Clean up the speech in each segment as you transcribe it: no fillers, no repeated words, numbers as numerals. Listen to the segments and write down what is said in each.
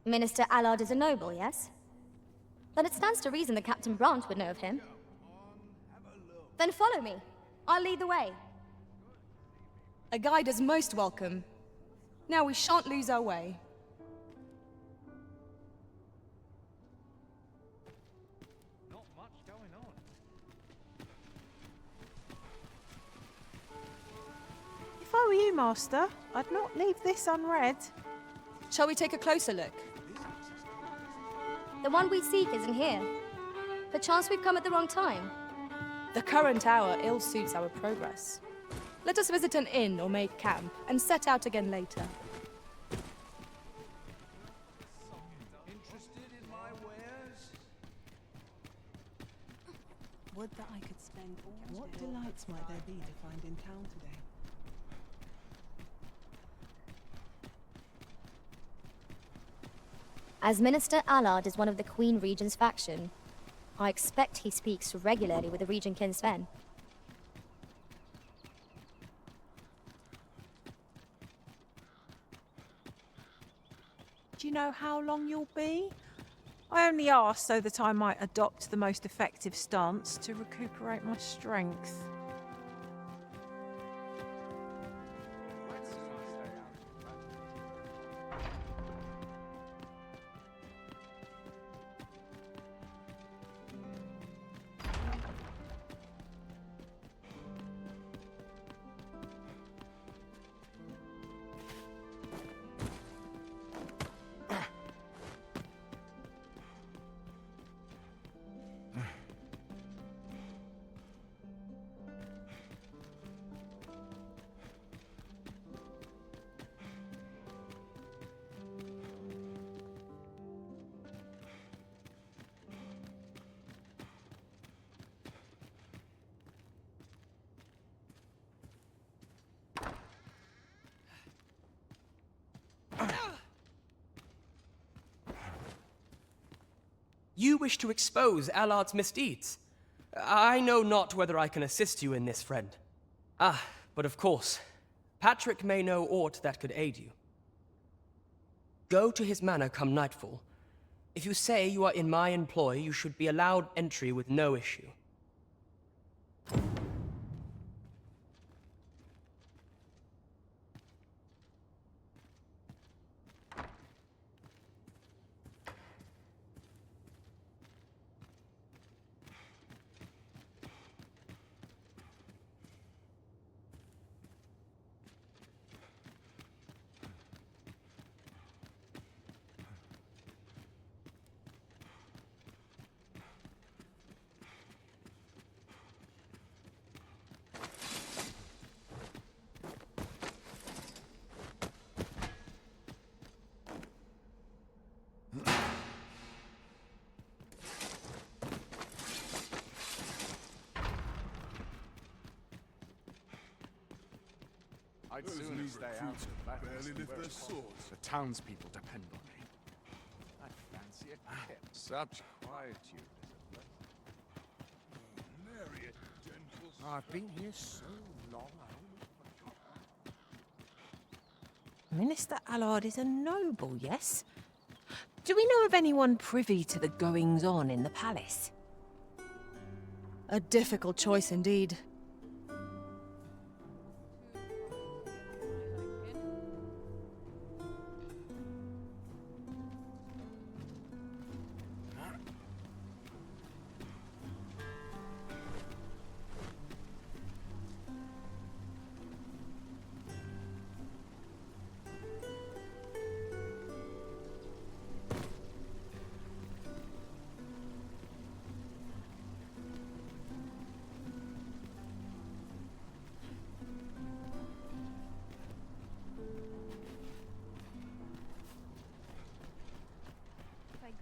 Minister Allard is a noble, yes? Then it stands to reason that Captain Brandt would know of him. Then follow me. I'll lead the way. A guide is most welcome. Now we shan't lose our way. Not much going on. If I were you, Master, I'd not leave this unread. Shall we take a closer look? The one we seek isn't here. Perchance we've come at the wrong time. The current hour ill suits our progress. Let us visit an inn or make camp, and set out again later. Interested in my wares? Would that I could spend all. What delights might there be to find in town today? As Minister Allard is one of the Queen Regent's faction, I expect he speaks regularly with the Regent-kin Sven. Do you know how long you'll be? I only asked so that I might adopt the most effective stance to recuperate my strength. You wish to expose Allard's misdeeds. I know not whether I can assist you in this, friend. Ah, but of course, Patrick may know aught that could aid you. Go to his manor come nightfall. If you say you are in my employ, you should be allowed entry with no issue. I'd sooner stay out of that. Barely lift their swords. The townspeople depend on me. I fancy a kip. Such quietude is a blessing. I've been here so long, I almost forgot. Minister Allard is a noble, yes? Do we know of anyone privy to the goings-on in the palace? A difficult choice indeed.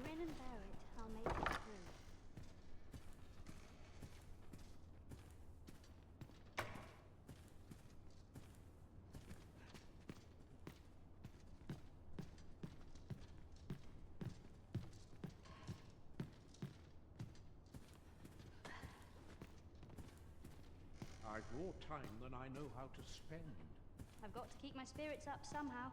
Grin and bear it, I'll make it through. I've more time than I know how to spend. I've got to keep my spirits up somehow.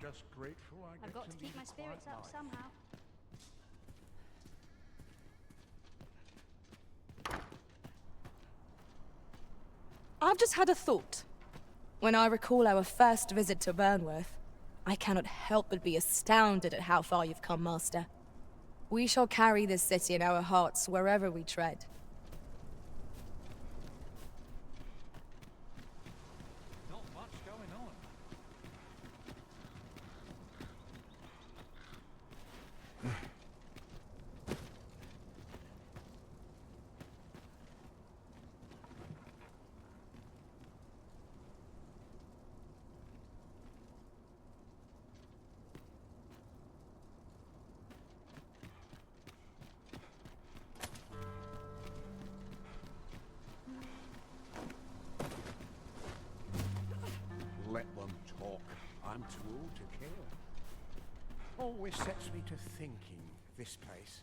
just grateful I I've get got to lead keep my a quiet spirits up life. somehow. I've just had a thought. When I recall our first visit to Burnworth, I cannot help but be astounded at how far you've come, Master. We shall carry this city in our hearts wherever we tread. Not much going on. Let them talk. I'm too old to care. Always sets me to thinking, this place.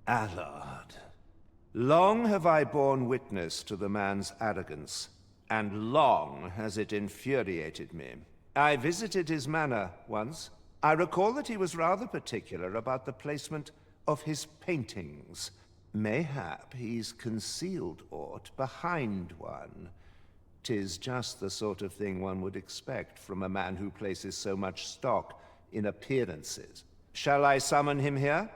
Allard. Long have I borne witness to the man's arrogance, and long has it infuriated me. I visited his manor once. I recall that he was rather particular about the placement of his paintings. Mayhap he's concealed aught behind one. 'Tis just the sort of thing one would expect from a man who places so much stock in appearances. Shall I summon him here?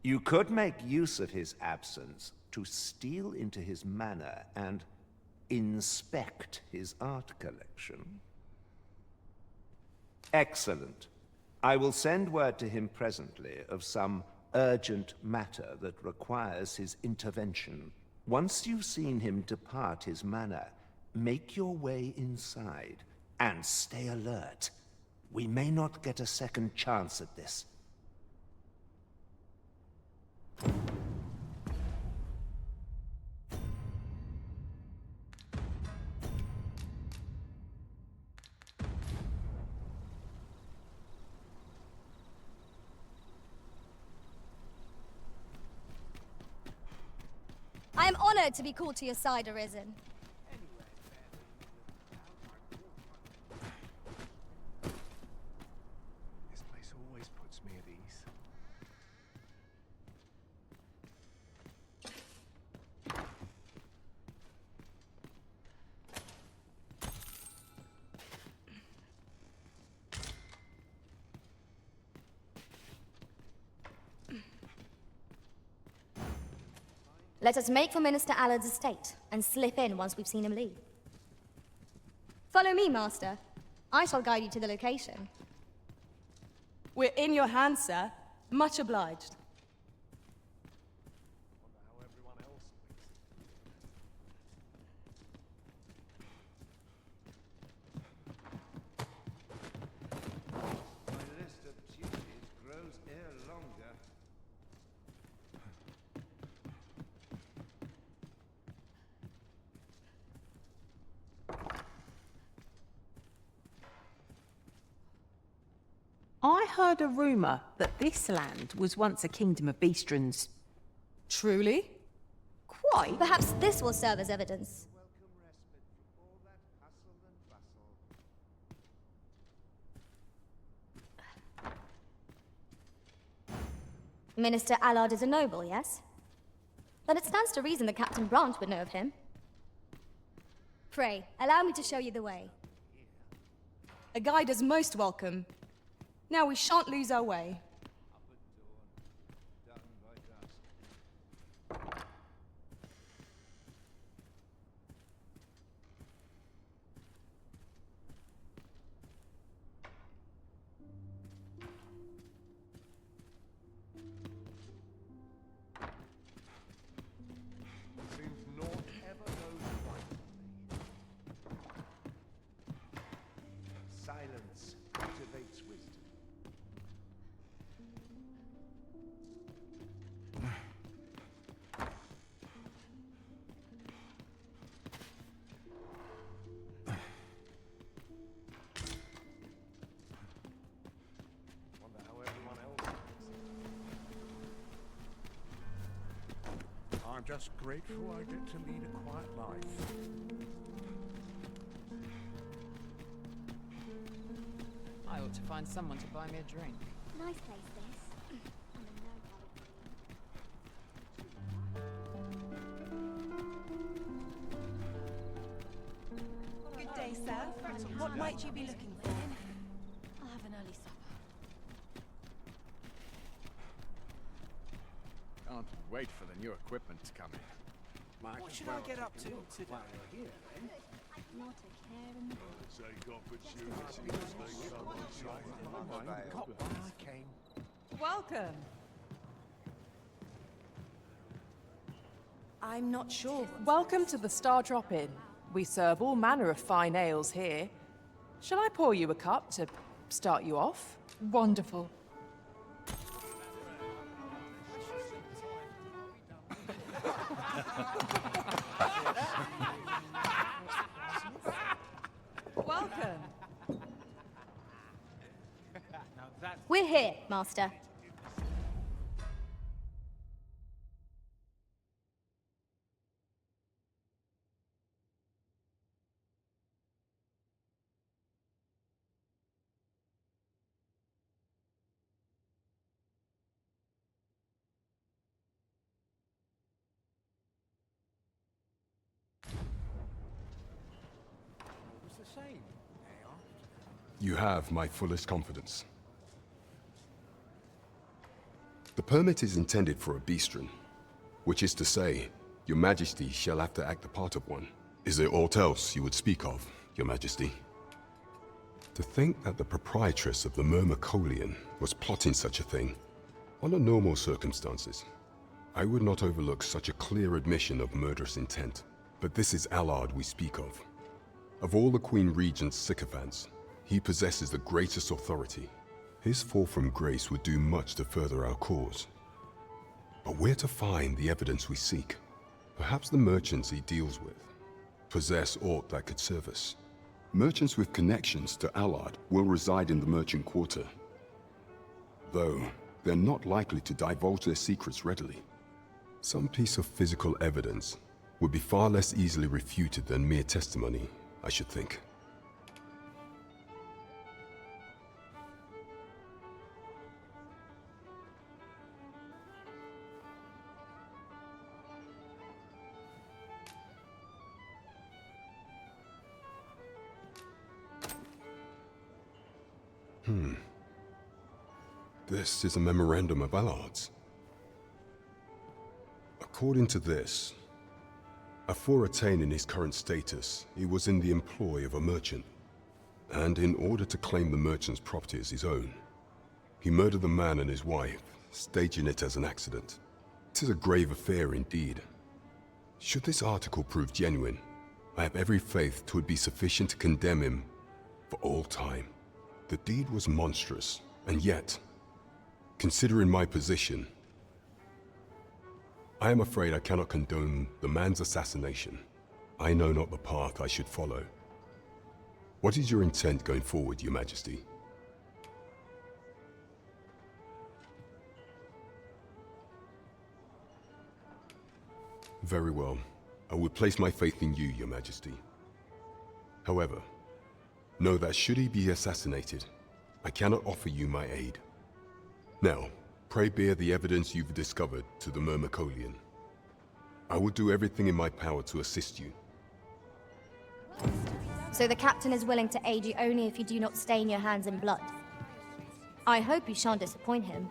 You could make use of his absence to steal into his manor and inspect his art collection. Excellent. I will send word to him presently of some urgent matter that requires his intervention. Once you've seen him depart his manor, make your way inside and stay alert. We may not get a second chance at this. I am honored to be called to your side, Arisen. This place always puts me at ease. Let us make for Minister Allard's estate and slip in once we've seen him leave. Follow me, Master. I shall guide you to the location. We're in your hands, sir. Much obliged. Wonder how everyone else thinks. My list of duties grows ere longer. I heard a rumour that this land was once a kingdom of beastrons. Truly? Quite. Perhaps this will serve as evidence. Welcome respite from all that hustle and bustle. Minister Allard is a noble, yes? Then it stands to reason that Captain Brandt would know of him. Pray, allow me to show you the way. A guide is most welcome. Now we shan't lose our way. Done by dusk. Seems naught ever goes right for me. Silence activates wisdom. just grateful I get to lead a quiet life. I ought to find someone to buy me a drink. Nice place, this. I'm in no hurry. Good day, sir. What might you be looking for? I'll have an early supper. Can't wait for the new equipment to come in. What should I get up to? Not a care in the Got why I came. Welcome. I'm not sure. Welcome to the Star Drop Inn. We serve all manner of fine ales here. Shall I pour you a cup to start you off? Wonderful. Welcome. We're here, Master. You have my fullest confidence. The permit is intended for a beastren, which is to say, Your Majesty shall have to act the part of one. Is there aught else you would speak of, Your Majesty? To think that the proprietress of the Myrmecolian was plotting such a thing, under normal circumstances, I would not overlook such a clear admission of murderous intent. But this is Allard we speak of. Of all the Queen Regent's sycophants, he possesses the greatest authority. His fall from grace would do much to further our cause. But where to find the evidence we seek? Perhaps the merchants he deals with possess aught that could serve us. Merchants with connections to Allard will reside in the merchant quarter, though they're not likely to divulge their secrets readily. Some piece of physical evidence would be far less easily refuted than mere testimony, I should think. This is a memorandum of Allard's. According to this, afore attaining his current status, he was in the employ of a merchant. And in order to claim the merchant's property as his own, he murdered the man and his wife, staging it as an accident. It is a grave affair indeed. Should this article prove genuine, I have every faith 'twould be sufficient to condemn him for all time. The deed was monstrous, and yet, considering my position, I am afraid I cannot condone the man's assassination. I know not the path I should follow. What is your intent going forward, Your Majesty? Very well. I will place my faith in you, Your Majesty. However, know that should he be assassinated, I cannot offer you my aid. Now, pray bear the evidence you've discovered to the Myrmecolian. I will do everything in my power to assist you. So the captain is willing to aid you only if you do not stain your hands in blood. I hope you shan't disappoint him.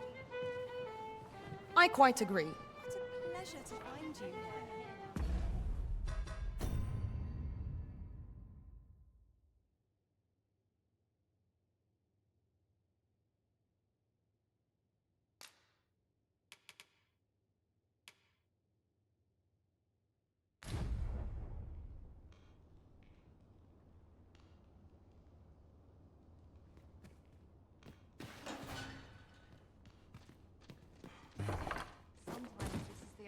I quite agree. What a pleasure to find you here.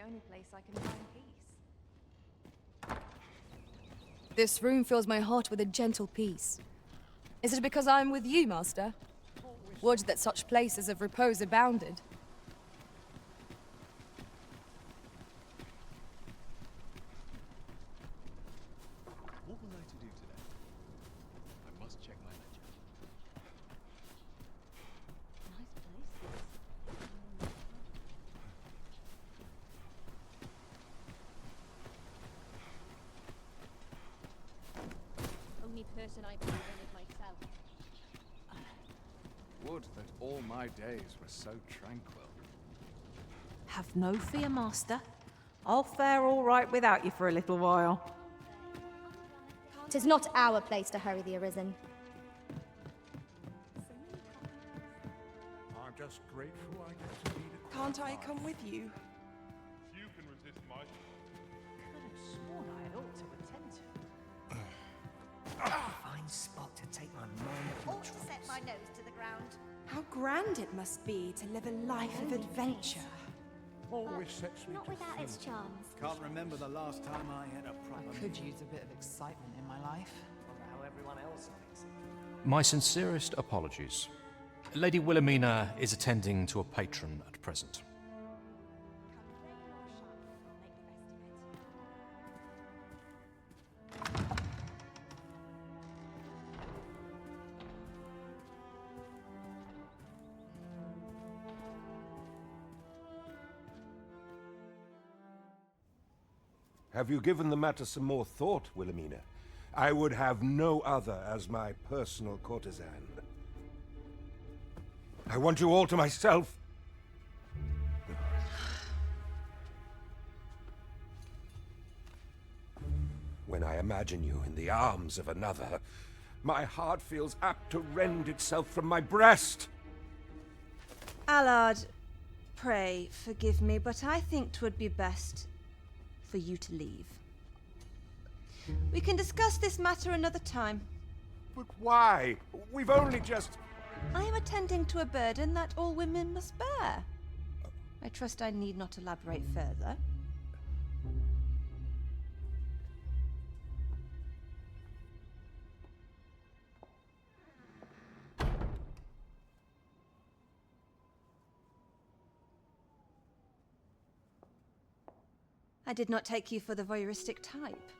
Only place I can find peace. This room fills my heart with a gentle peace. Is it because I am with you, Master? Would that such places of repose abounded. person I believe in is myself. Would that all my days were so tranquil. Have no fear, Master. I'll fare all right without you for a little while. 'Tis not our place to hurry the Arisen. I'm just grateful I get to lead a Can't I come with you? You can resist my... Could have sworn I had ought to attend to. Fine spot to take my mind from Ought to set my nose to the ground. How grand it must be to live a life of adventure. always sets me Not to without its think. charms. Can't remember the last time I had a proper I could use a bit of excitement in my life. Wonder how everyone else thinks it. My sincerest apologies. Lady Wilhelmina is attending to a patron at present. Have you given the matter some more thought, Wilhelmina? I would have no other as my personal courtesan. I want you all to myself. When I imagine you in the arms of another, my heart feels apt to rend itself from my breast. Allard, pray forgive me, but I think 'twould be best for you to leave. We can discuss this matter another time. But why? We've only just... I am attending to a burden that all women must bear. I trust I need not elaborate further. I did not take you for the voyeuristic type.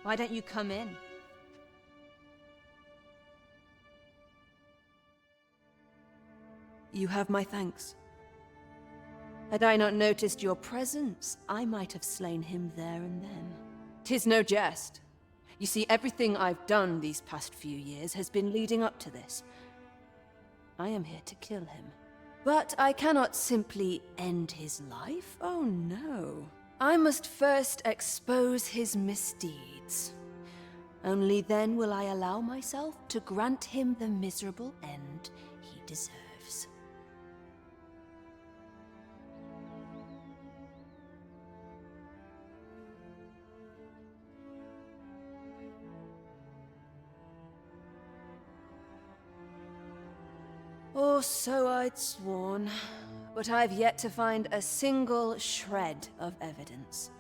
Why don't you come in? You have my thanks. Had I not noticed your presence, I might have slain him there and then. 'Tis no jest. You see, everything I've done these past few years has been leading up to this. I am here to kill him. But I cannot simply end his life. Oh no. I must first expose his misdeeds. Only then will I allow myself to grant him the miserable end he deserves. Or so I'd sworn, but I've yet to find a single shred of evidence.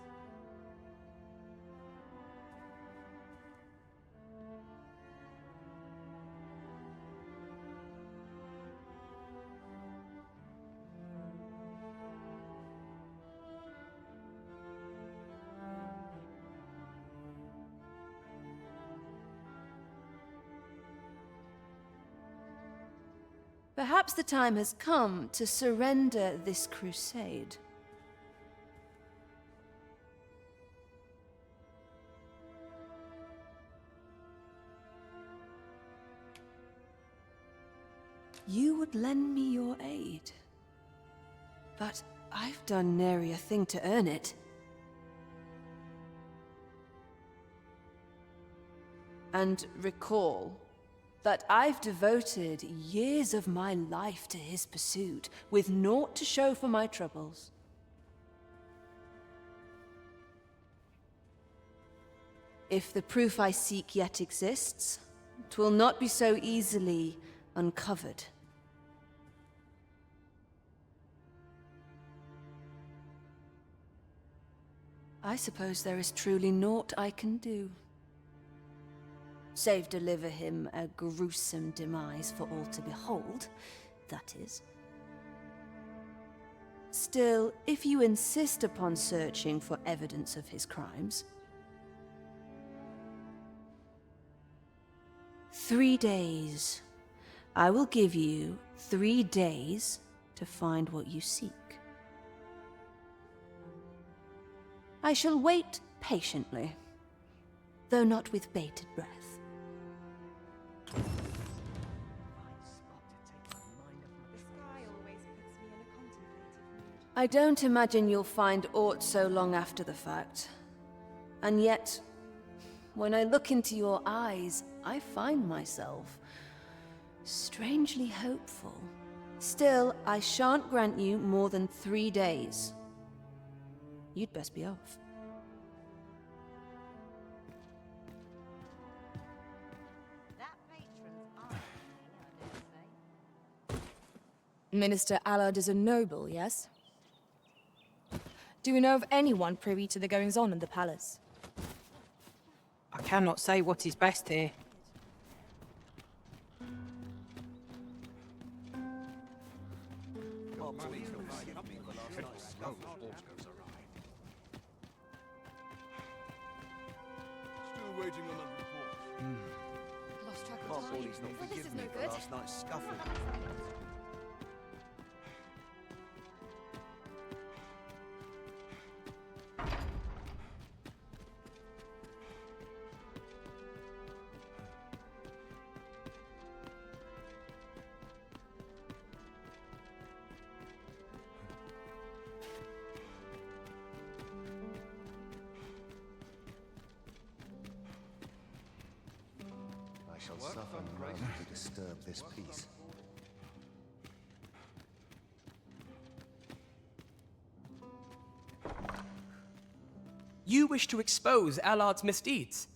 Perhaps the time has come to surrender this crusade. You would lend me your aid. But I've done nary a thing to earn it. And recall that I've devoted years of my life to his pursuit, with naught to show for my troubles. If the proof I seek yet exists, 'twill not be so easily uncovered. I suppose there is truly naught I can do. Save deliver him a gruesome demise for all to behold, that is. Still, if you insist upon searching for evidence of his crimes, 3 days. I will give you 3 days to find what you seek. I shall wait patiently, though not with bated breath. I don't imagine you'll find aught so long after the fact. And yet, when I look into your eyes, I find myself strangely hopeful. Still, I shan't grant you more than 3 days. You'd best be off. That patron's eye, I dare say. Minister Allard is a noble, yes? Do we know of anyone privy to the goings-on in the palace? I cannot say what is best here. Still waiting on a report. Lost track of time. Well, this is no good. Last night's scuffle. I shall suffer none to disturb this peace. You wish to expose Allard's misdeeds?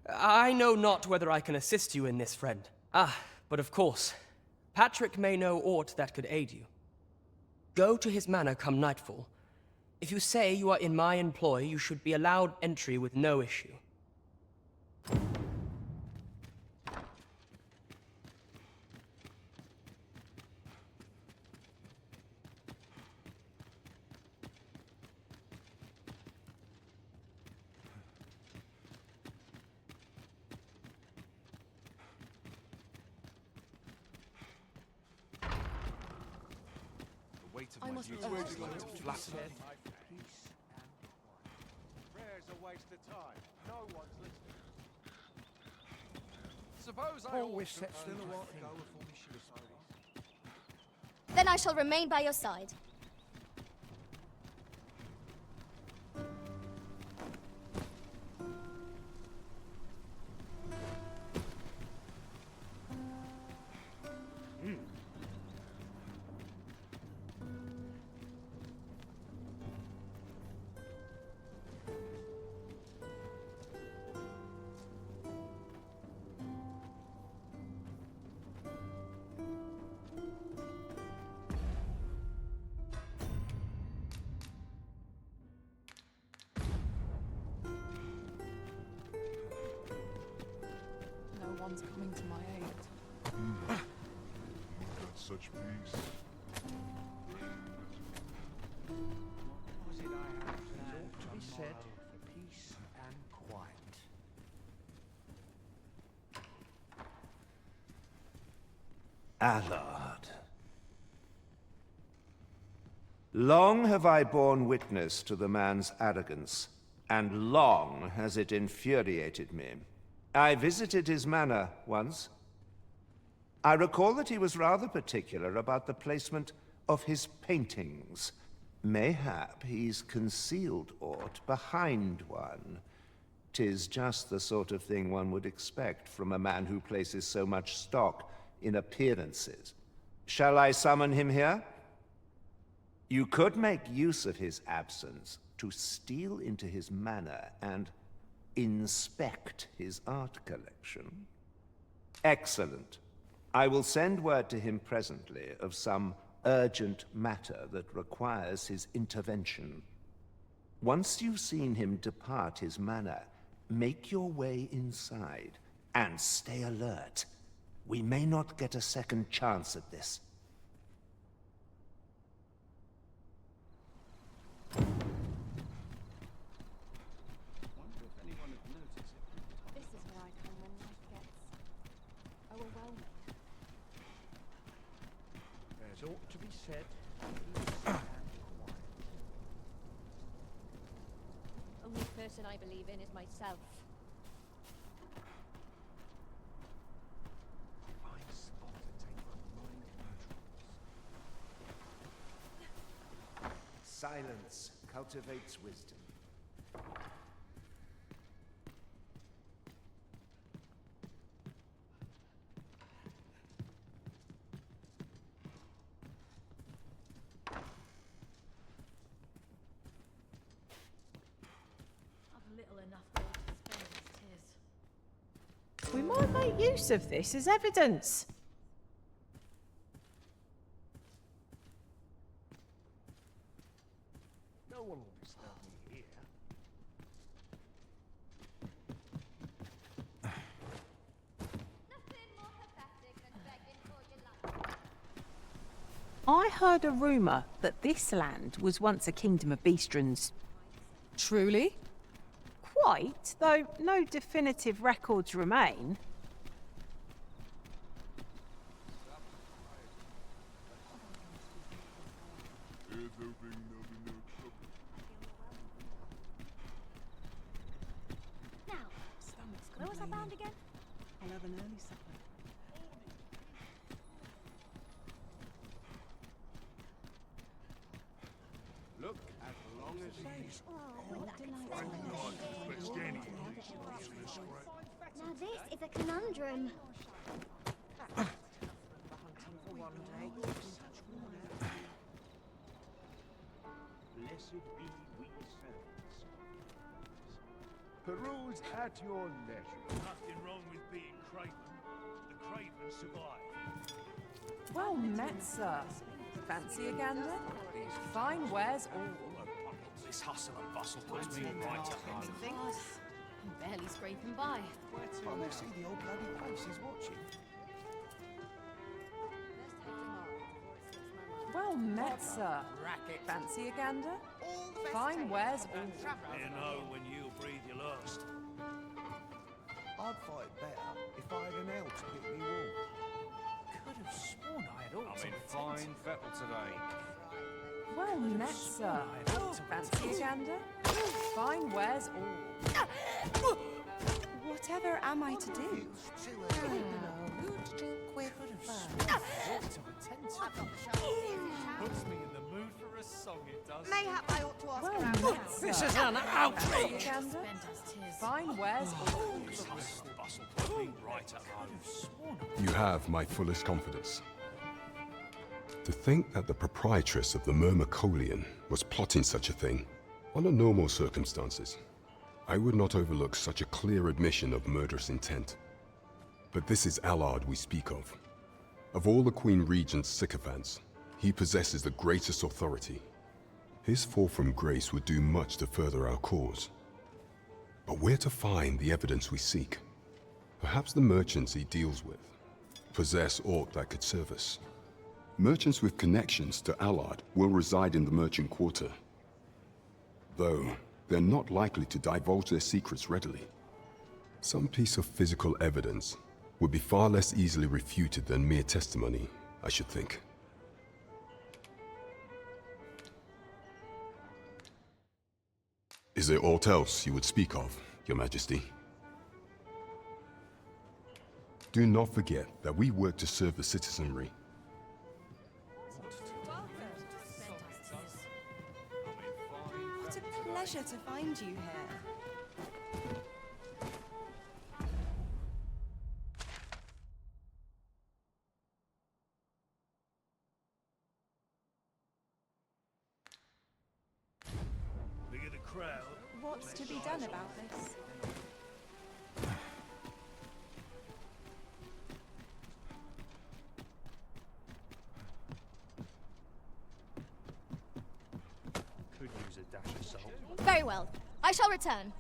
I know not whether I can assist you in this, friend. But of course, Patrick may know aught that could aid you. Go to his manor come nightfall. If you say you are in my employ, you should be allowed entry with no issue. I must waiting on it to flatten. Prayer's a waste of time. No one's listening. Suppose I Always set still a while ago before we should have. Then I shall remain by your side. No one's coming to my aid. Got such peace. Was it I have to be said for peace and quiet? Allard. Long have I borne witness to the man's arrogance, and long has it infuriated me. I visited his manor once. I recall that he was rather particular about the placement of his paintings. Mayhap he's concealed aught behind one. 'Tis just the sort of thing one would expect from a man who places so much stock in appearances. Shall I summon him here? You could make use of his absence to steal into his manor and inspect his art collection. Excellent. I will send word to him presently of some urgent matter that requires his intervention. Once you've seen him depart his manor, make your way inside and stay alert. We may not get a second chance at this. This is where I come when life gets overwhelming. There's ought to be said. Only person I believe in is myself. Fine spot to take my mind Silence cultivates wisdom. I've little enough gold to spend as tears. We might make use of this as evidence. No one will disturb me here. Nothing more pathetic than begging for your life. I heard a rumour that this land was once a kingdom of Beastrons. Truly? Quite, though no definitive records remain. Now, where was I bound again? I'll have an early supper. Look, as long as he's... Now this is a conundrum. Blessed be we servants. Peruse at your leisure. Nothing wrong with being craven. The craven survive. Well met, sir. Fancy a gander? Fine wares all. This hustle and bustle puts me right at home. I'm barely scraping by. I see the old bloody faces watching. Well met, sir. Fancy a gander? Fine wares all. You know when you breathe your last. I'd fight better if I had an L to pick me wool. Could have sworn I had all. I'm in fine fettle today. Well met, sir. Fancy a gander? Fine wares all. Whatever am I to do? Puts me in the mood for a song, it does. Mayhap I ought to ask Well around. met, sir. This is an outrage! Gander? Fine wares all. This hustle and bustle puts me right at home. You have my fullest confidence. To think that the proprietress of the Myrmecolian was plotting such a thing, under normal circumstances, I would not overlook such a clear admission of murderous intent. But this is Allard we speak of. Of all the Queen Regent's sycophants, he possesses the greatest authority. His fall from grace would do much to further our cause. But where to find the evidence we seek? Perhaps the merchants he deals with possess aught that could serve us. Merchants with connections to Allard will reside in the merchant quarter, though they're not likely to divulge their secrets readily. Some piece of physical evidence would be far less easily refuted than mere testimony, I should think. Is there aught else you would speak of, Your Majesty? Do not forget that we work to serve the citizenry. What a pleasure to find you here. Look at the crowd. What's to be done about this? Could use a dash of salt. Very well. I shall return.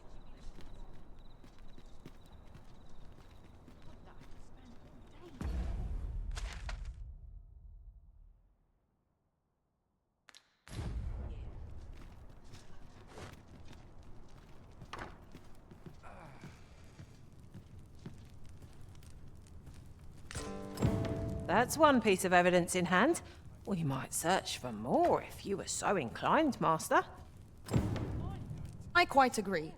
That's one piece of evidence in hand. We might search for more if you were so inclined, Master. I quite agree.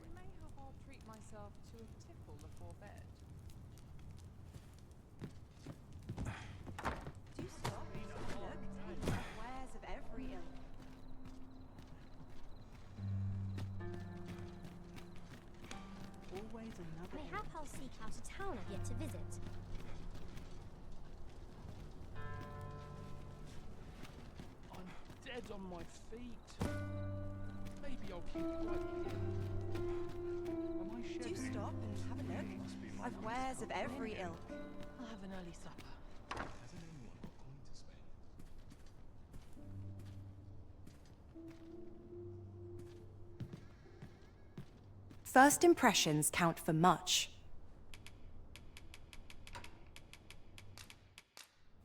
always another. Mayhap I'll seek out a town I've yet to visit. I'm dead on my feet. Maybe I'll keep quiet. Am I Do shedding? stop and have a look. I've wares of every ilk. I'll have an early supper. First impressions count for much.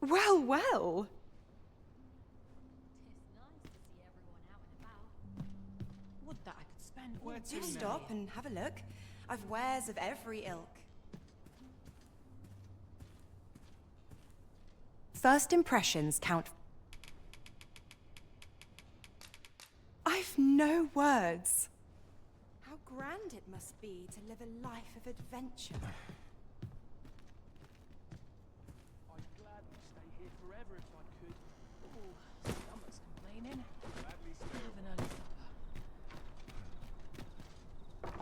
Well, well. Would that I could spend all Do stop and have a look. I've wares of every ilk. First impressions count. I've no words. How grand it must be to live a life of adventure. I'd gladly stay here forever if I could. Oh, stomach's complaining. I'll have an early supper.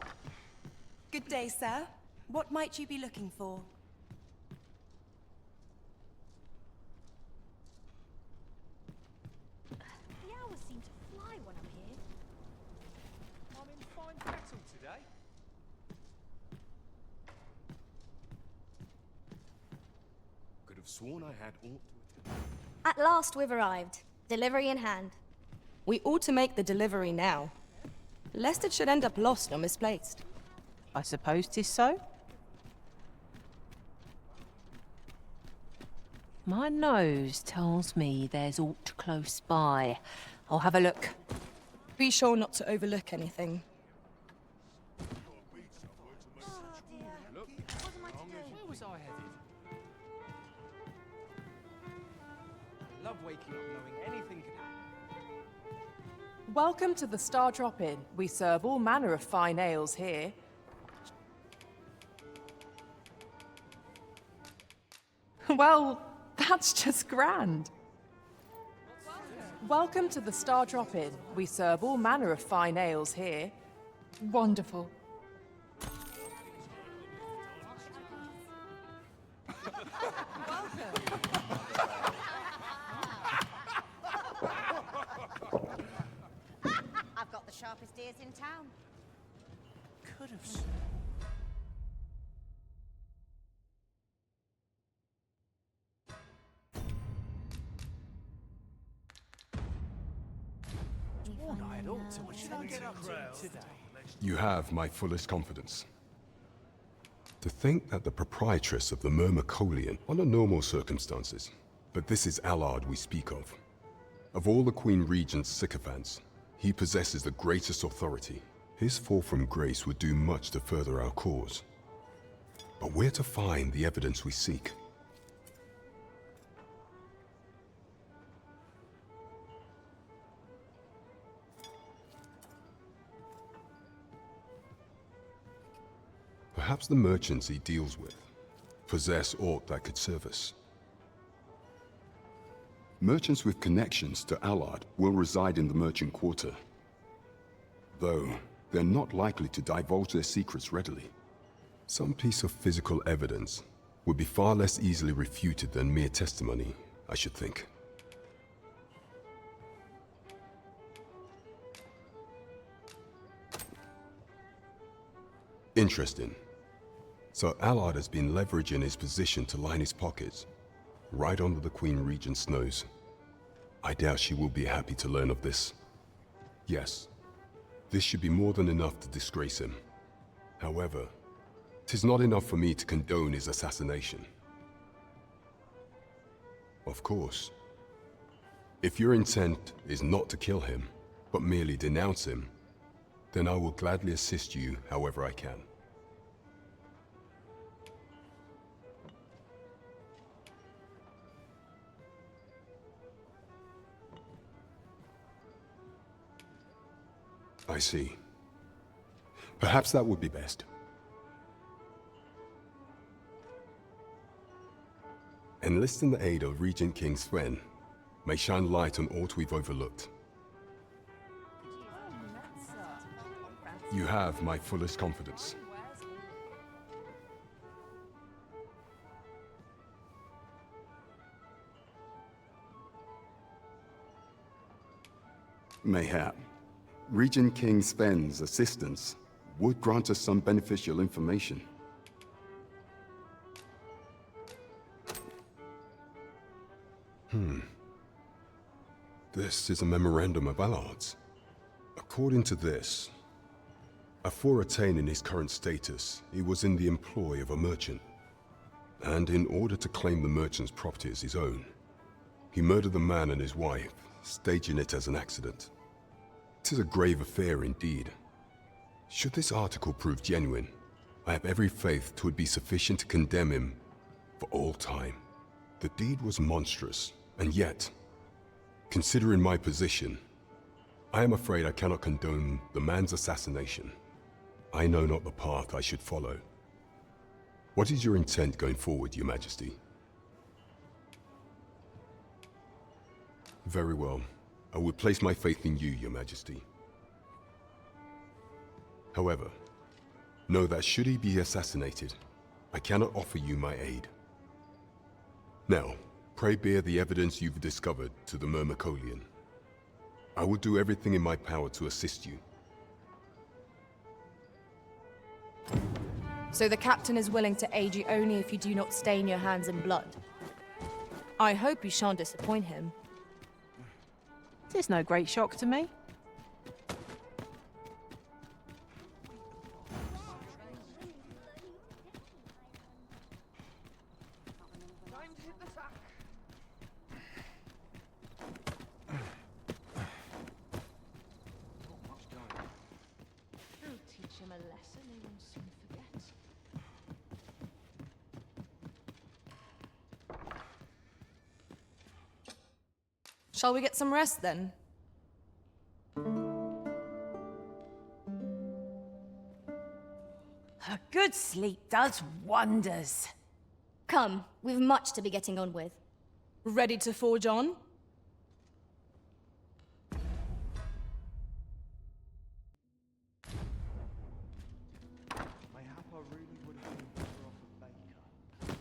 Good day, sir. What might you be looking for? The hours seem to fly when I'm here. I'm in fine fettle today. Could have sworn I had aught to attend. At last we've arrived. Delivery in hand. We ought to make the delivery now, lest it should end up lost or misplaced. I suppose 'tis so. My nose tells me there's aught close by. I'll have a look. Be sure not to overlook anything. Look, where was I headed? I love waking up knowing anything can happen. Welcome to the Star Drop Inn. We serve all manner of fine ales here. Well, that's just grand. Welcome to the Star Drop Inn. We serve all manner of fine ales here. Wonderful. I've got the sharpest ears in town. Could have. I had ought to attend today. You have my fullest confidence. To think that the proprietress of the Myrmecolian under normal circumstances, but this is Allard we speak of. Of all the Queen Regent's sycophants, he possesses the greatest authority. His fall from grace would do much to further our cause. But where to find the evidence we seek? Perhaps the merchants he deals with possess aught that could serve us. Merchants with connections to Allard will reside in the merchant quarter, though they're not likely to divulge their secrets readily. Some piece of physical evidence would be far less easily refuted than mere testimony, I should think. Interesting. So Allard has been leveraging his position to line his pockets, right under the Queen Regent's nose. I doubt she will be happy to learn of this. Yes, this should be more than enough to disgrace him. However, 'tis not enough for me to condone his assassination. Of course, if your intent is not to kill him, but merely denounce him, then I will gladly assist you however I can. I see. Perhaps that would be best. Enlisting the aid of Regent King Sven may shine light on aught we've overlooked. You have my fullest confidence. Mayhap. Regent King Sven's assistance would grant us some beneficial information. This is a memorandum of Allard's. According to this, afore attaining his current status, he was in the employ of a merchant. And in order to claim the merchant's property as his own, he murdered the man and his wife, staging it as an accident. 'Tis a grave affair indeed. Should this article prove genuine, I have every faith 'twould be sufficient to condemn him for all time. The deed was monstrous, and yet, considering my position, I am afraid I cannot condone the man's assassination. I know not the path I should follow. What is your intent going forward, Your Majesty? Very well. I would place my faith in you, Your Majesty. However, know that should he be assassinated, I cannot offer you my aid. Now, pray bear the evidence you've discovered to the Myrmecolian. I will do everything in my power to assist you. So the captain is willing to aid you only if you do not stain your hands in blood. I hope you shan't disappoint him. It's no great shock to me. Teach him a lesson he will soon forget. Shall we get some rest then? A good sleep does wonders. Come, we've much to be getting on with. Ready to forge on? Mayhap I really would have been better off a baker.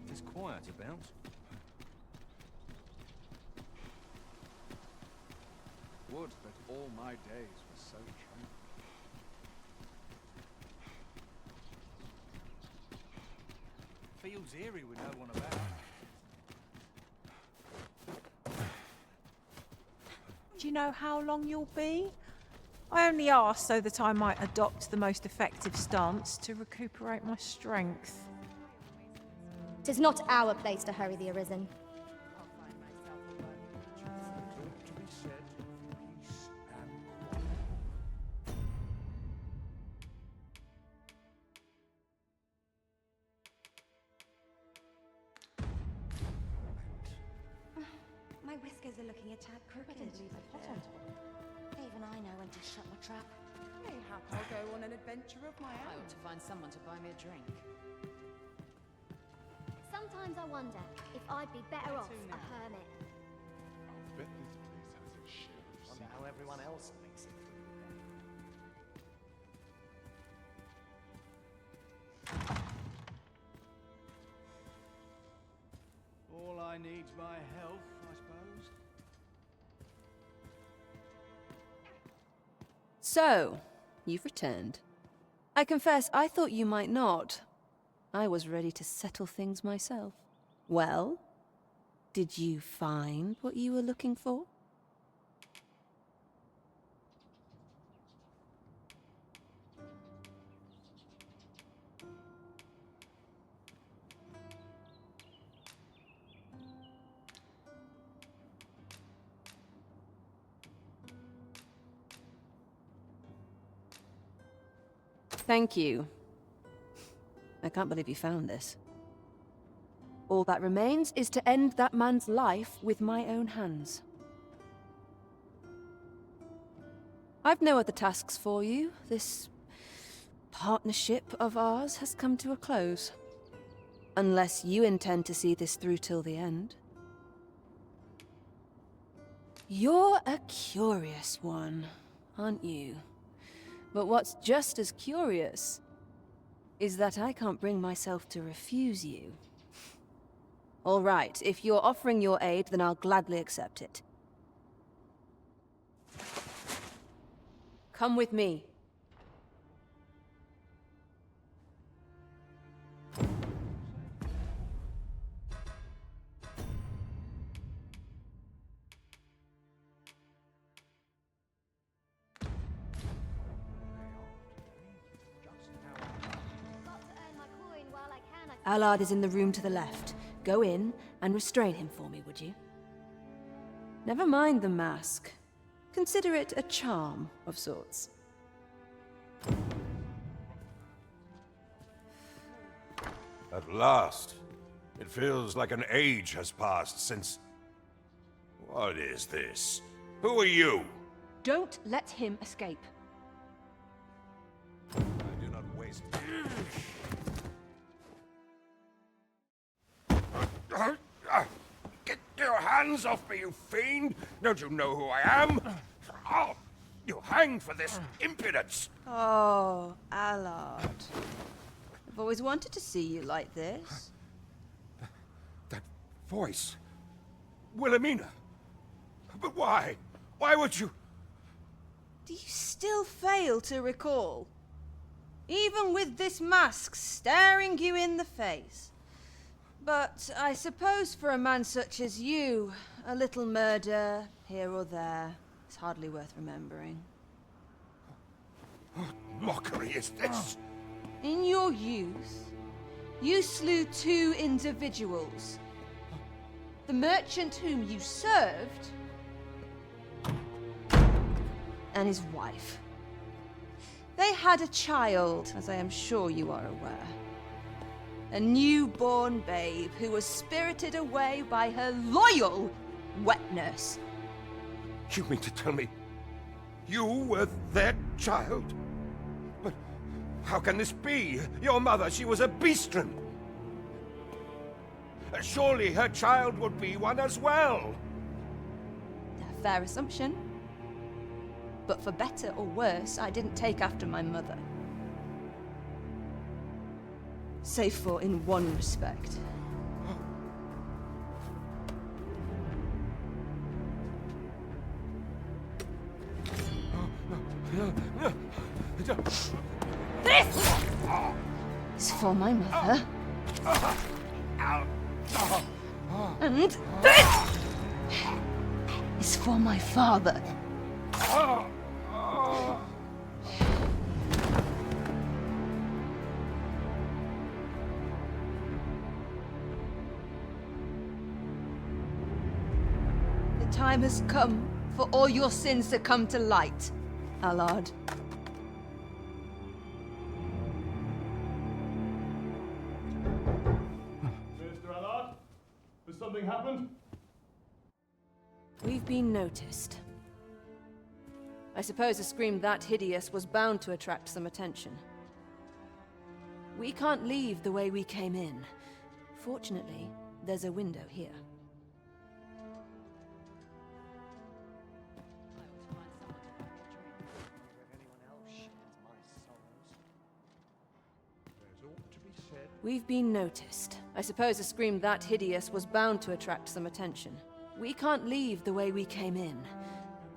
It's quiet about. Would that all my days were so tranquil. Feels eerie with no one about. Do you know how long you'll be? I only ask so that I might adopt the most effective stance to recuperate my strength. 'Tis not our place to hurry the Arisen. To be said, peace and My whiskers are looking a tad crooked. Even I know when to shut my trap. Mayhap I'll go on an adventure of my own. I ought to find someone to buy me a drink. Sometimes I wonder if I'd be better off a hermit. I'll bet this place has its share of Wonder how everyone else makes it through the day. All I need's my health, I suppose. So, you've returned. I confess, I thought you might not. I was ready to settle things myself. Well, did you find what you were looking for? Thank you. I can't believe you found this. All that remains is to end that man's life with my own hands. I've no other tasks for you. This partnership of ours has come to a close. Unless you intend to see this through till the end. You're a curious one, aren't you? But what's just as curious is that I can't bring myself to refuse you. All right, if you're offering your aid, then I'll gladly accept it. Come with me. Allard is in the room to the left. Go in and restrain him for me, would you? Never mind the mask. Consider it a charm of sorts. At last. It feels like an age has passed since... What is this? Who are you? Don't let him escape. I do not waste... Get your hands off me, you fiend! Don't you know who I am? Oh, you hang for this impudence! Oh, Allard. I've always wanted to see you like this. That voice... Wilhelmina! But why? Why would you... Do you still fail to recall? Even with this mask staring you in the face. But I suppose for a man such as you, a little murder here or there is hardly worth remembering. What mockery is this? In your youth, you slew 2 individuals. The merchant whom you served, and his wife. They had a child, as I am sure you are aware. A newborn babe who was spirited away by her loyal wet nurse. You mean to tell me you were their child? But how can this be? Your mother, she was a beastren. Surely her child would be one as well. A fair assumption. But for better or worse, I didn't take after my mother. Save for in one respect. This is for my mother. And this is for my father. The time has come for all your sins to come to light, Allard. Mr. Allard, has something happened? We've been noticed. I suppose a scream that hideous was bound to attract some attention. We can't leave the way we came in. Fortunately, there's a window here. We've been noticed. I suppose a scream that hideous was bound to attract some attention. We can't leave the way we came in.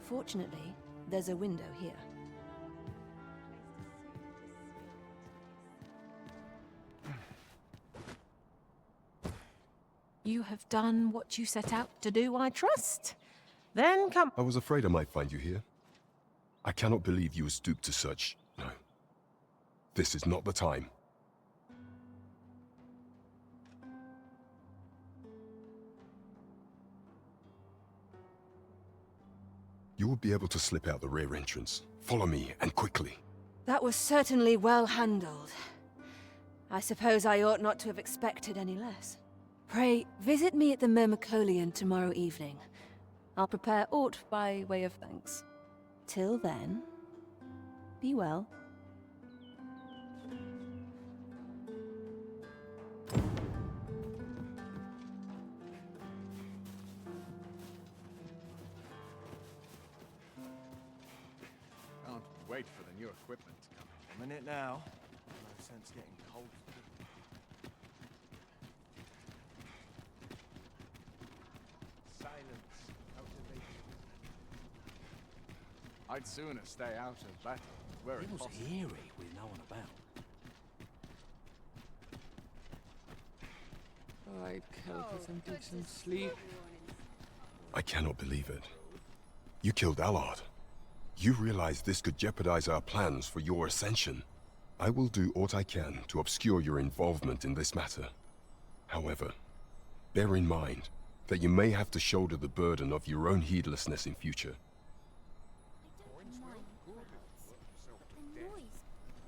Fortunately, there's a window here. You have done what you set out to do, I trust. Then come... I was afraid I might find you here. I cannot believe you would stoop to such... No. This is not the time. You will be able to slip out the rear entrance. Follow me, and quickly. That was certainly well handled. I suppose I ought not to have expected any less. Pray, visit me at the Myrmecolian tomorrow evening. I'll prepare aught by way of thanks. Till then, be well. Can't wait for the new equipment to come. A minute now. No sense getting cold. I'd sooner stay out of battle. Where It was possible. eerie with no one about. I'd Kelpeth and dig some sleep. I cannot believe it. You killed Allard. You realize this could jeopardize our plans for your ascension. I will do what I can to obscure your involvement in this matter. However, bear in mind that you may have to shoulder the burden of your own heedlessness in future. The noise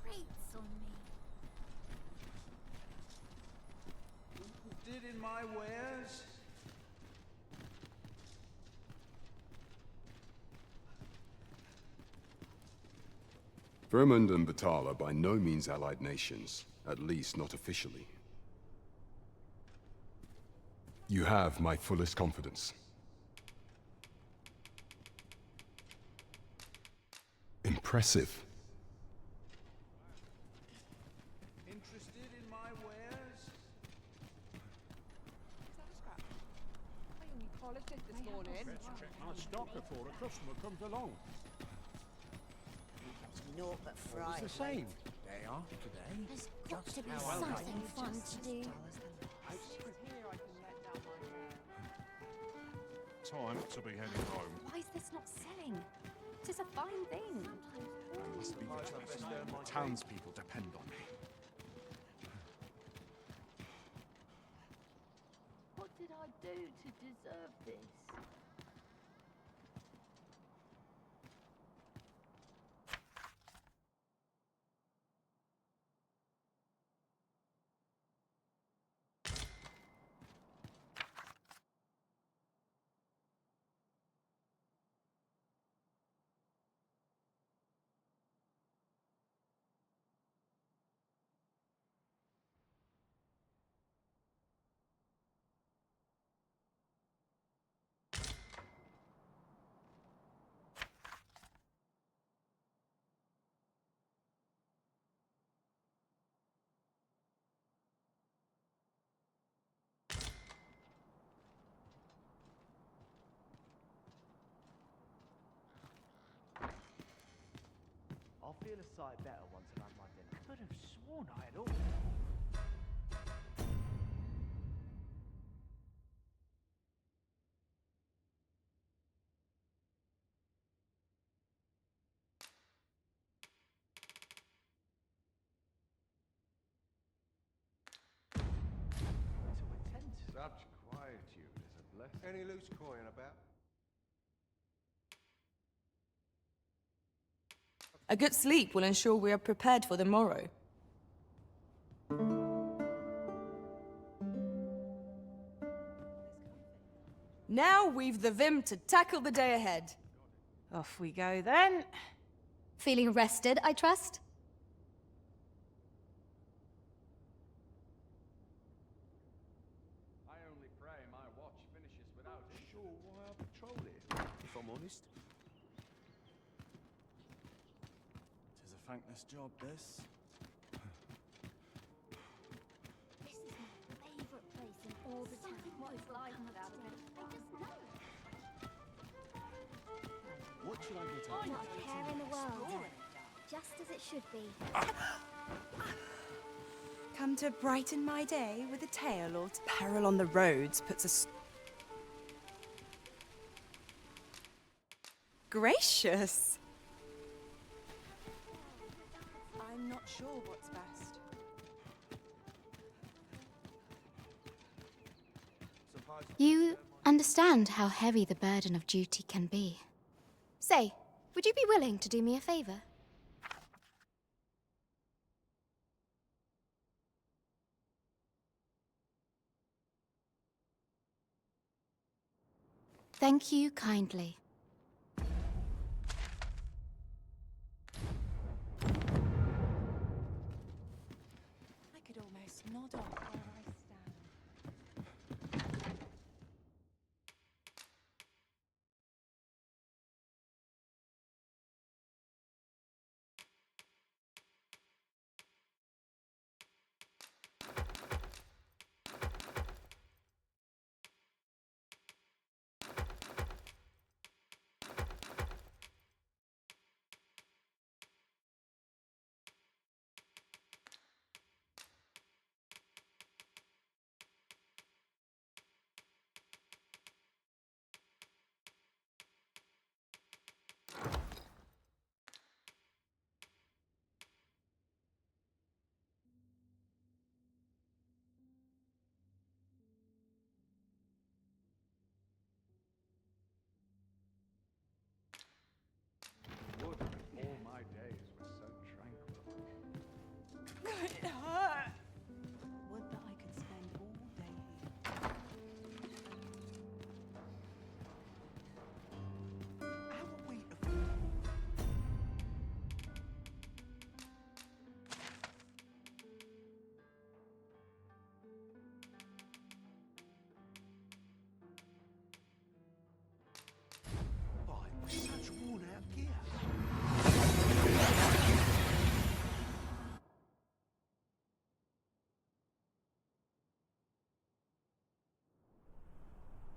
grates on me. Did in my wares? Vermund and Batal are by no means allied nations, at least not officially. You have my fullest confidence. Impressive. Interested in my wares? I'll stock before a customer comes along. Naught but fry. It's the same. They are today. There's got to be something fun to do. Time to be heading home. Why is this not selling? This is a fine thing. I must be the townspeople depend on me. What did I do to deserve this? I'll feel a sight better once I've had my dinner. Could have sworn I had ordered. Such quietude is a blessing. Any loose coin about? A good sleep will ensure we are prepared for the morrow. Now we've the vim to tackle the day ahead. Off we go then. Feeling rested, I trust? I only pray my watch finishes without it. Sure why I patrol it, if I'm honest. Tis a thankless job, this. This is my favourite place in all the town. What is life without it? I just know it. What should I get on? Not a care in the world. Just as it should be. Come to brighten my day with a tale or peril on the roads puts us. Gracious! I'm not sure what's best. You understand how heavy the burden of duty can be. Say, would you be willing to do me a favor? Thank you kindly. I could almost nod off where I stand. It hurt. Would that I could spend all day here. How are we to... By such worn out gear.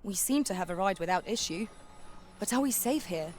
We seem to have arrived without issue. But are we safe here?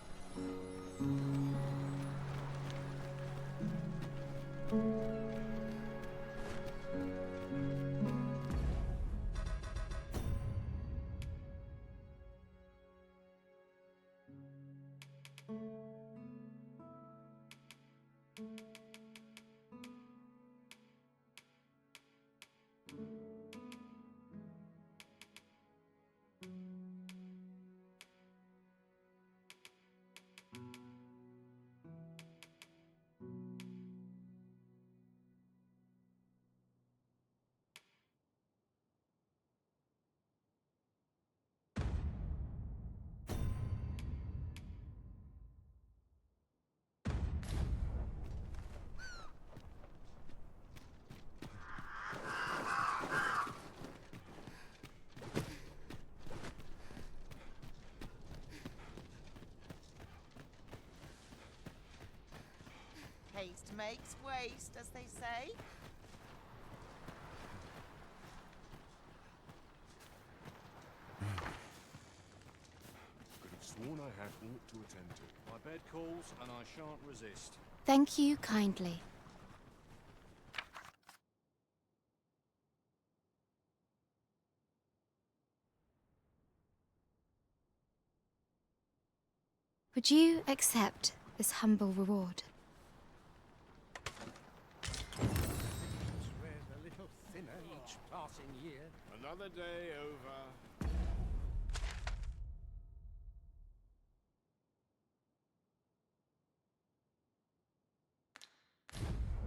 Haste makes waste, as they say. Could have sworn I had aught to attend to. My bed calls, and I shan't resist. Thank you kindly. Would you accept this humble reward? Swears a little thinner each passing year. Another day over.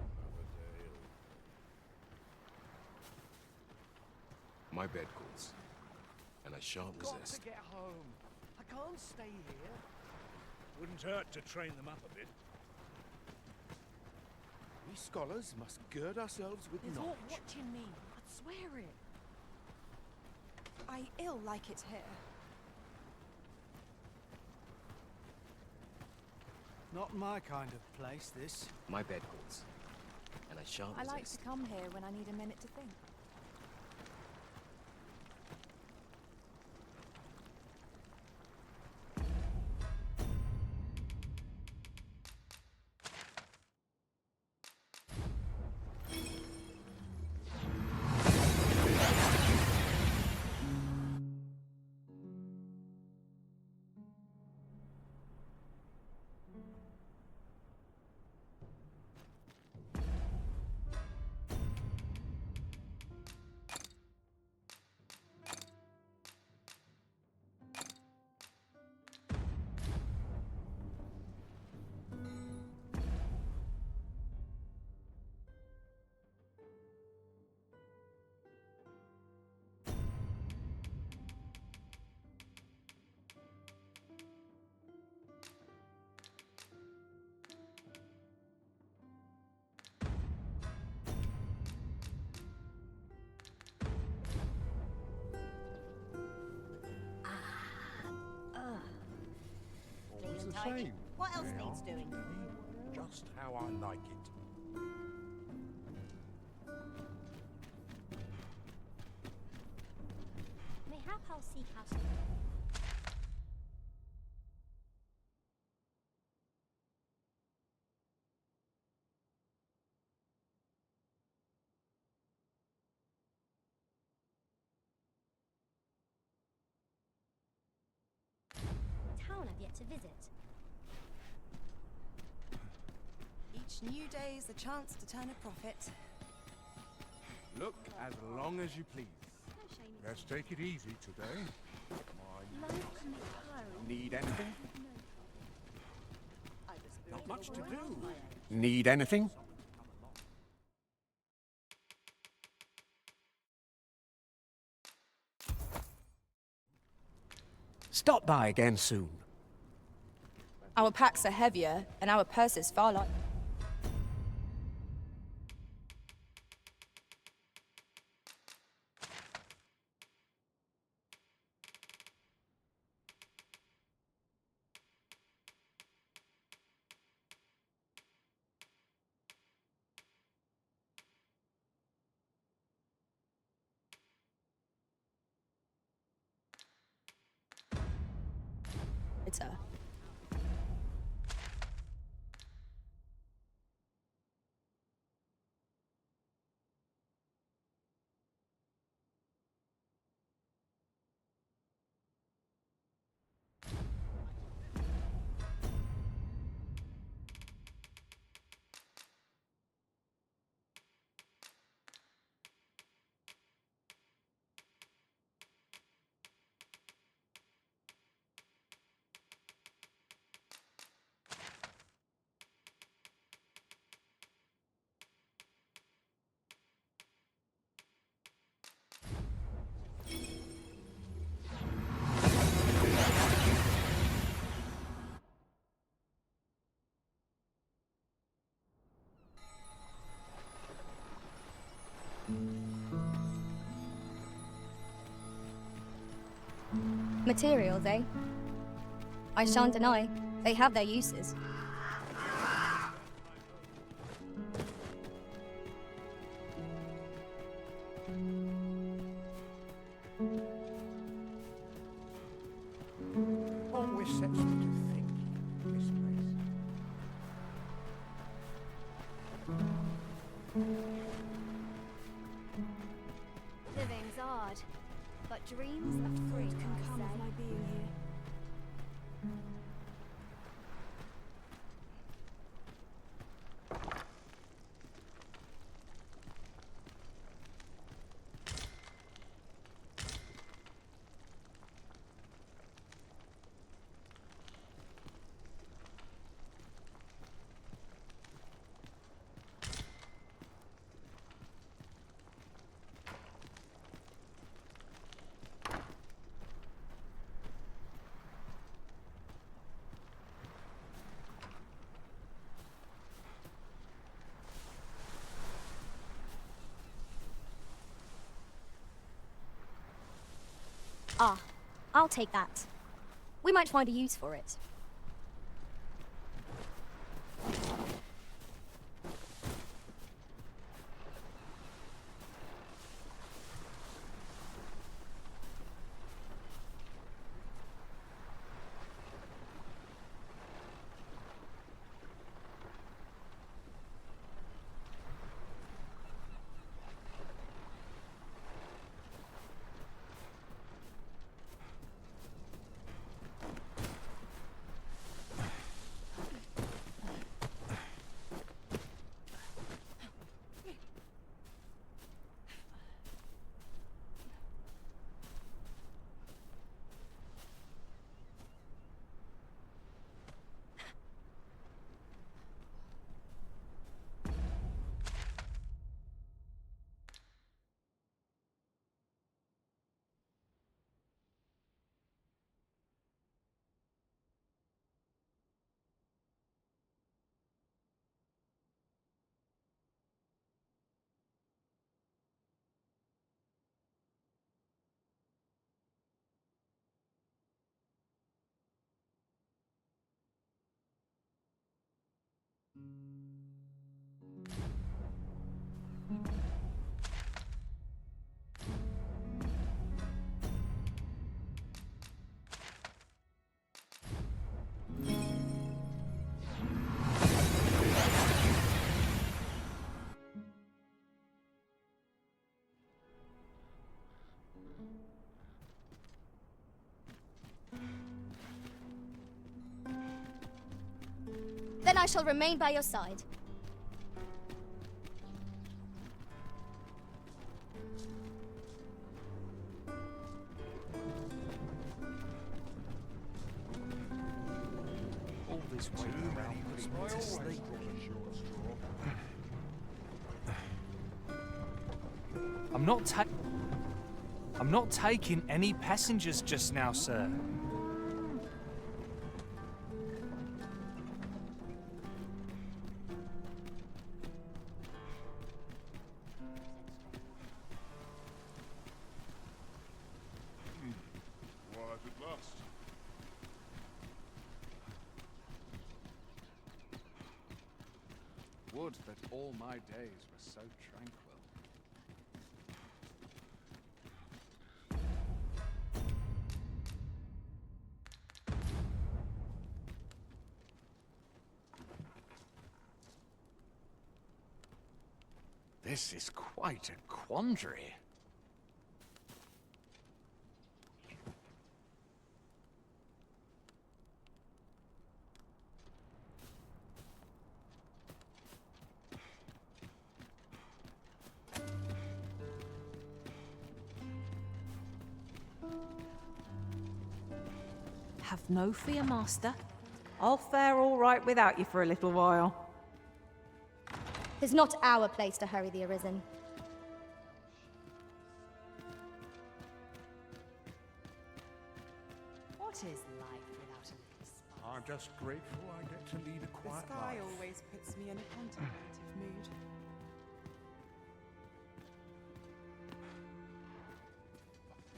Another day over. My bed calls, and I shan't Got resist. to get home. I can't stay here. Wouldn't hurt to train them up a bit. We scholars must gird ourselves with There's knowledge. aught watching me. I'd swear it. I ill like it here. Not my kind of place, this. My bed calls, and I shan't I resist. like to come here when I need a minute to think. Always the tidy. same. What else They needs are doing? Just how I like it. Mayhap I'll seek out. Town I've yet to visit. Each new day is a chance to turn a profit. Look as long as you please. Let's take it easy today. Life can be tiring. Need anything? I was Not much to very do. Need anything? Stop by again soon. Our packs are heavier, and our purses far lighter. Materials, eh? I shan't deny, they have their uses. Always sets me to thinking, this place. Living's hard, but dreams are free, can come of my being here. Ah, I'll take that. We might find a use for it. Then I shall remain by your side. All this way around putting me to sleep. I'm not taking any passengers just now, sir. Would that all my days were so tranquil. This is quite a quandary. Have no fear, Master. I'll fare all right without you for a little while. It's not our place to hurry the Arisen. What is life without a little spice? I'm just grateful I get to lead a The quiet sky life. always puts me in a contemplative mood.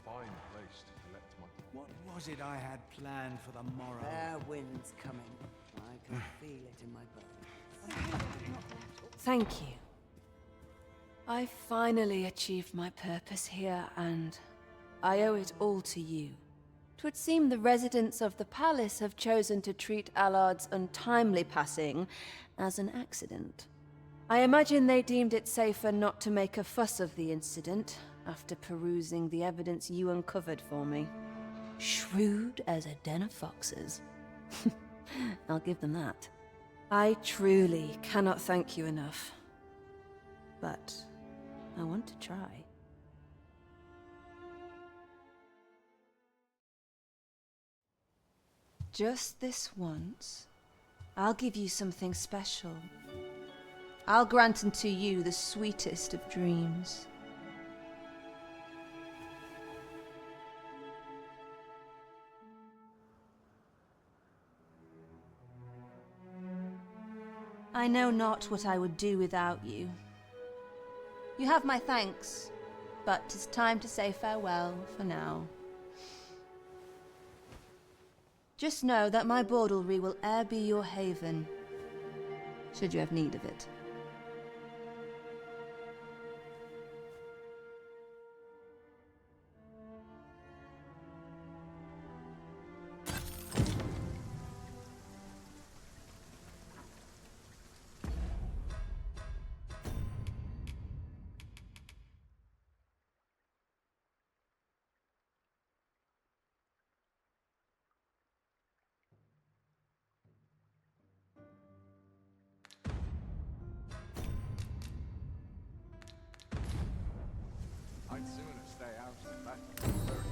Fine place to collect my... What was it I had planned for the morrow? Fair wind's coming. I can feel it in my bones. Thank you. I finally achieved my purpose here, and I owe it all to you. 'Twould seem the residents of the palace have chosen to treat Allard's untimely passing as an accident. I imagine they deemed it safer not to make a fuss of the incident after perusing the evidence you uncovered for me. Shrewd as a den of foxes. I'll give them that. I truly cannot thank you enough. But I want to try. Just this once, I'll give you something special. I'll grant unto you the sweetest of dreams. I know not what I would do without you. You have my thanks, but 'tis time to say farewell for now. Just know that my bordlery will e'er be your haven, should you have need of it. I'd sooner stay out of that very possible.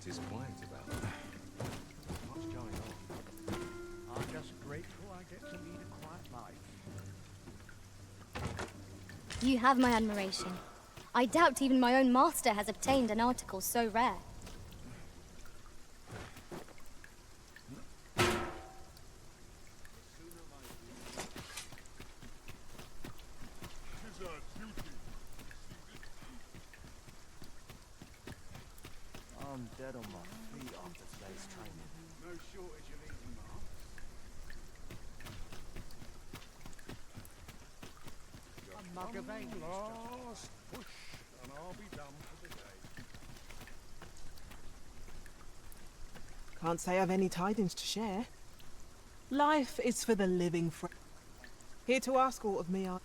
It is quiet about that. What's going on? I'm just grateful I get to lead a quiet life. You have my admiration. I doubt even my own master has obtained an article so rare. I'm dead on my feet after today's training. No shortage of eating marks. A mug of ale. Last push, and I'll be done for the day. Can't say I've any tidings to share. Life is for the living. Here to ask aught of me, I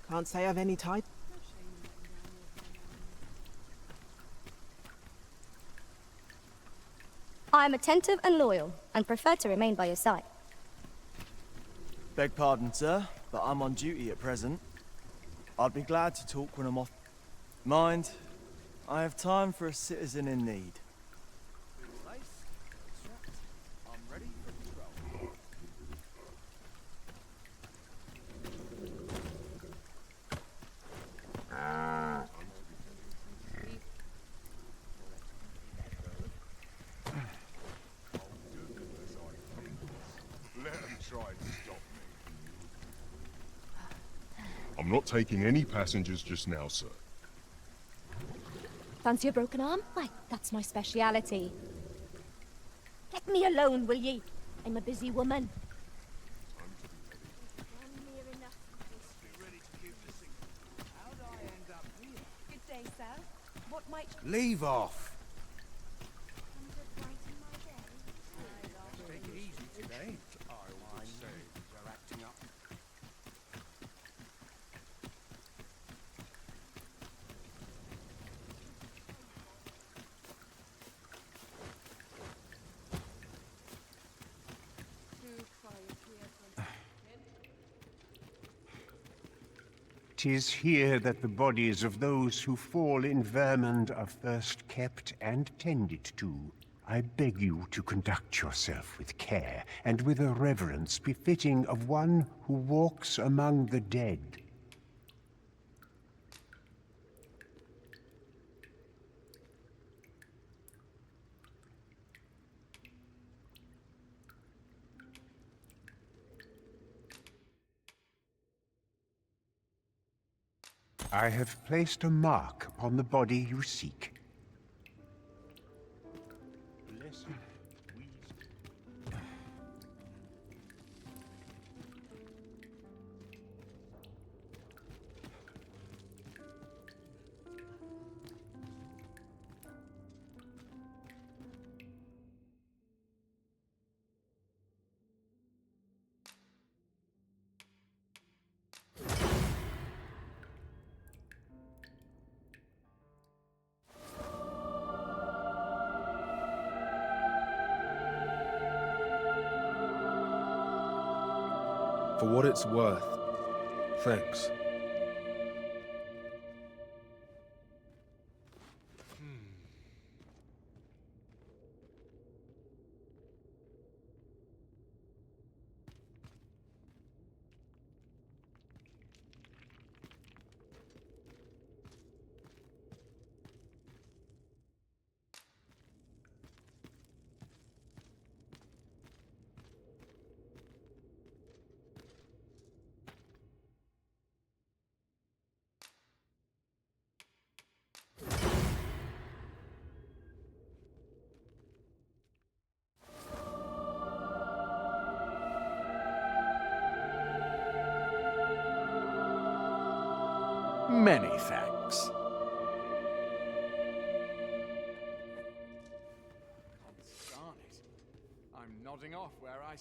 can't say I've any tidings. I am attentive and loyal, and prefer to remain by your side. Beg pardon, sir, but I'm on duty at present. I'd be glad to talk when I'm off. Mind, I have time for a citizen in need. I'm ready for patrol. I'm not taking any passengers just now, sir. Fancy a broken arm? Why, that's my speciality. Let me alone, will ye? I'm a busy woman. Good day, sir. What might... Leave off! Take it easy today. I always say they're acting up. "'Tis here that the bodies of those who fall in Vermund are first kept and tended to. I beg you to conduct yourself with care, and with a reverence befitting of one who walks among the dead." I have placed a mark upon the body you seek. Blessed For what it's worth, thanks. Many thanks. Darn it. I'm nodding off where I...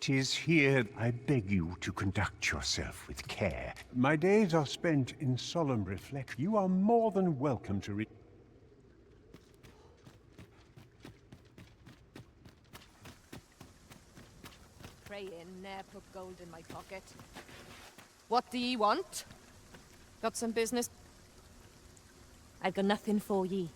"'Tis here I beg you to conduct yourself with care. My days are spent in solemn reflection. You are more than welcome to read. Pray in, ne'er put gold in my pocket. What do ye want? Got some business? I've got nothing for ye.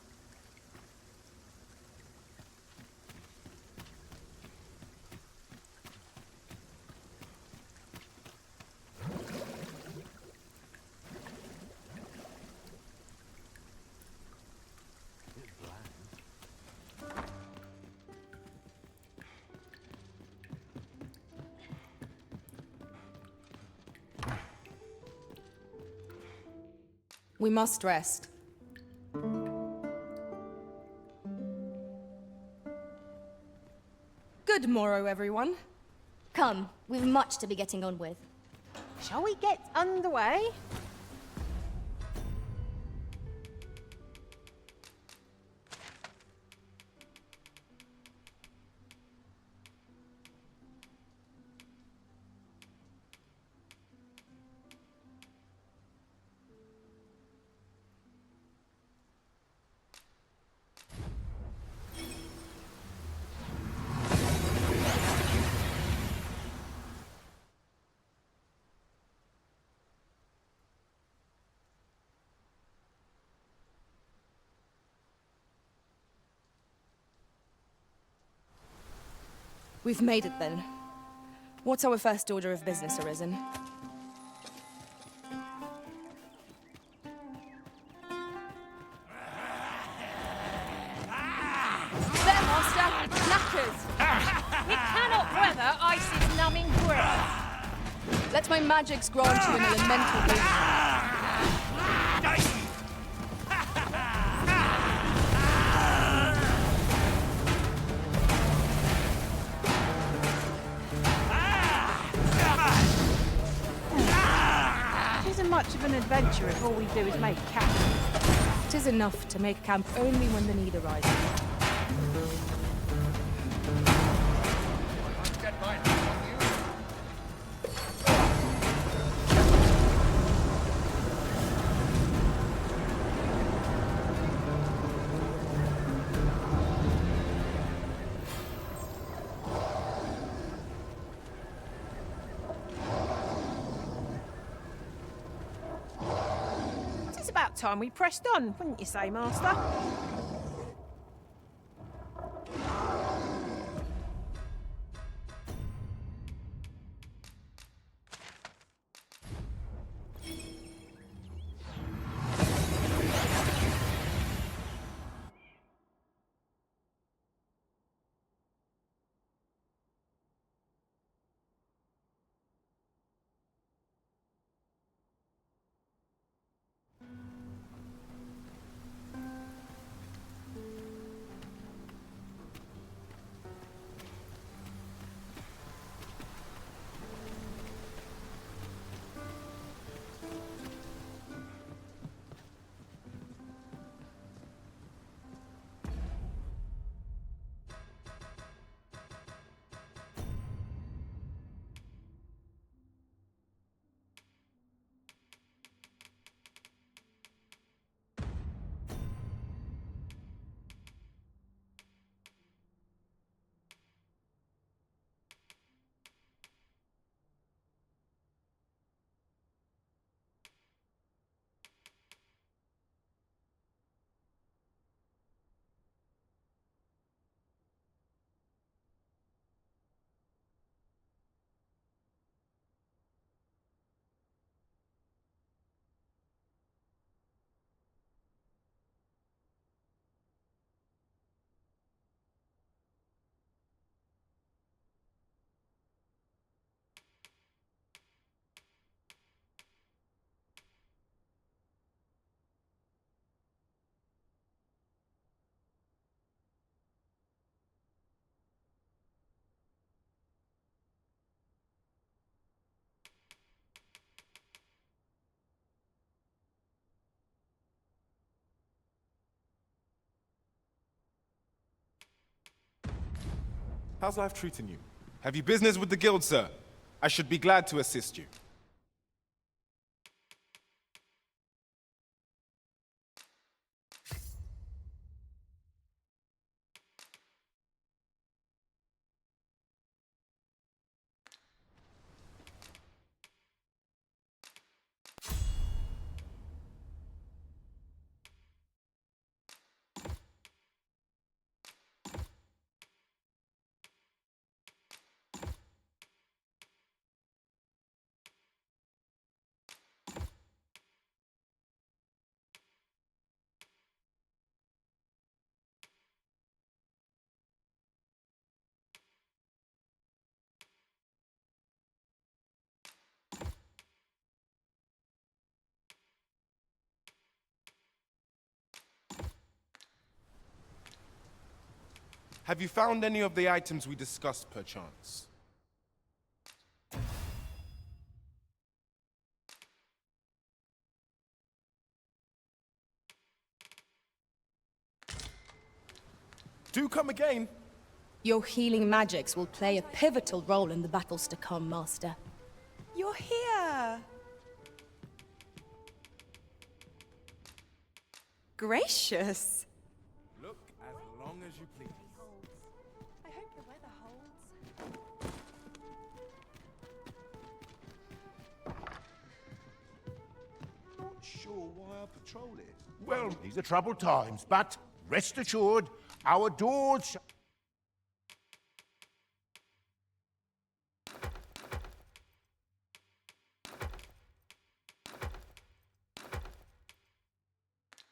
We must rest. Good morrow, everyone. Come, we've much to be getting on with. Shall we get underway? We've made it then. What's our first order of business, Arisen? There, Master! Knackers! We cannot weather ice's numbing breath. Let my magics grant you an elemental boost. It isn't much of an adventure if all we do is make camp. It is enough to make camp only when the need arises. It's about time we pressed on, wouldn't you say, Master? How's life treating you? Have you business with the guild, sir? I should be glad to assist you. Have you found any of the items we discussed, perchance? Do come again. Your healing magics will play a pivotal role in the battles to come, Master. You're here! Gracious! Look as long as you please. I hope the weather holds. Not sure why I patrol it. Well, these are troubled times, but rest assured, our doors...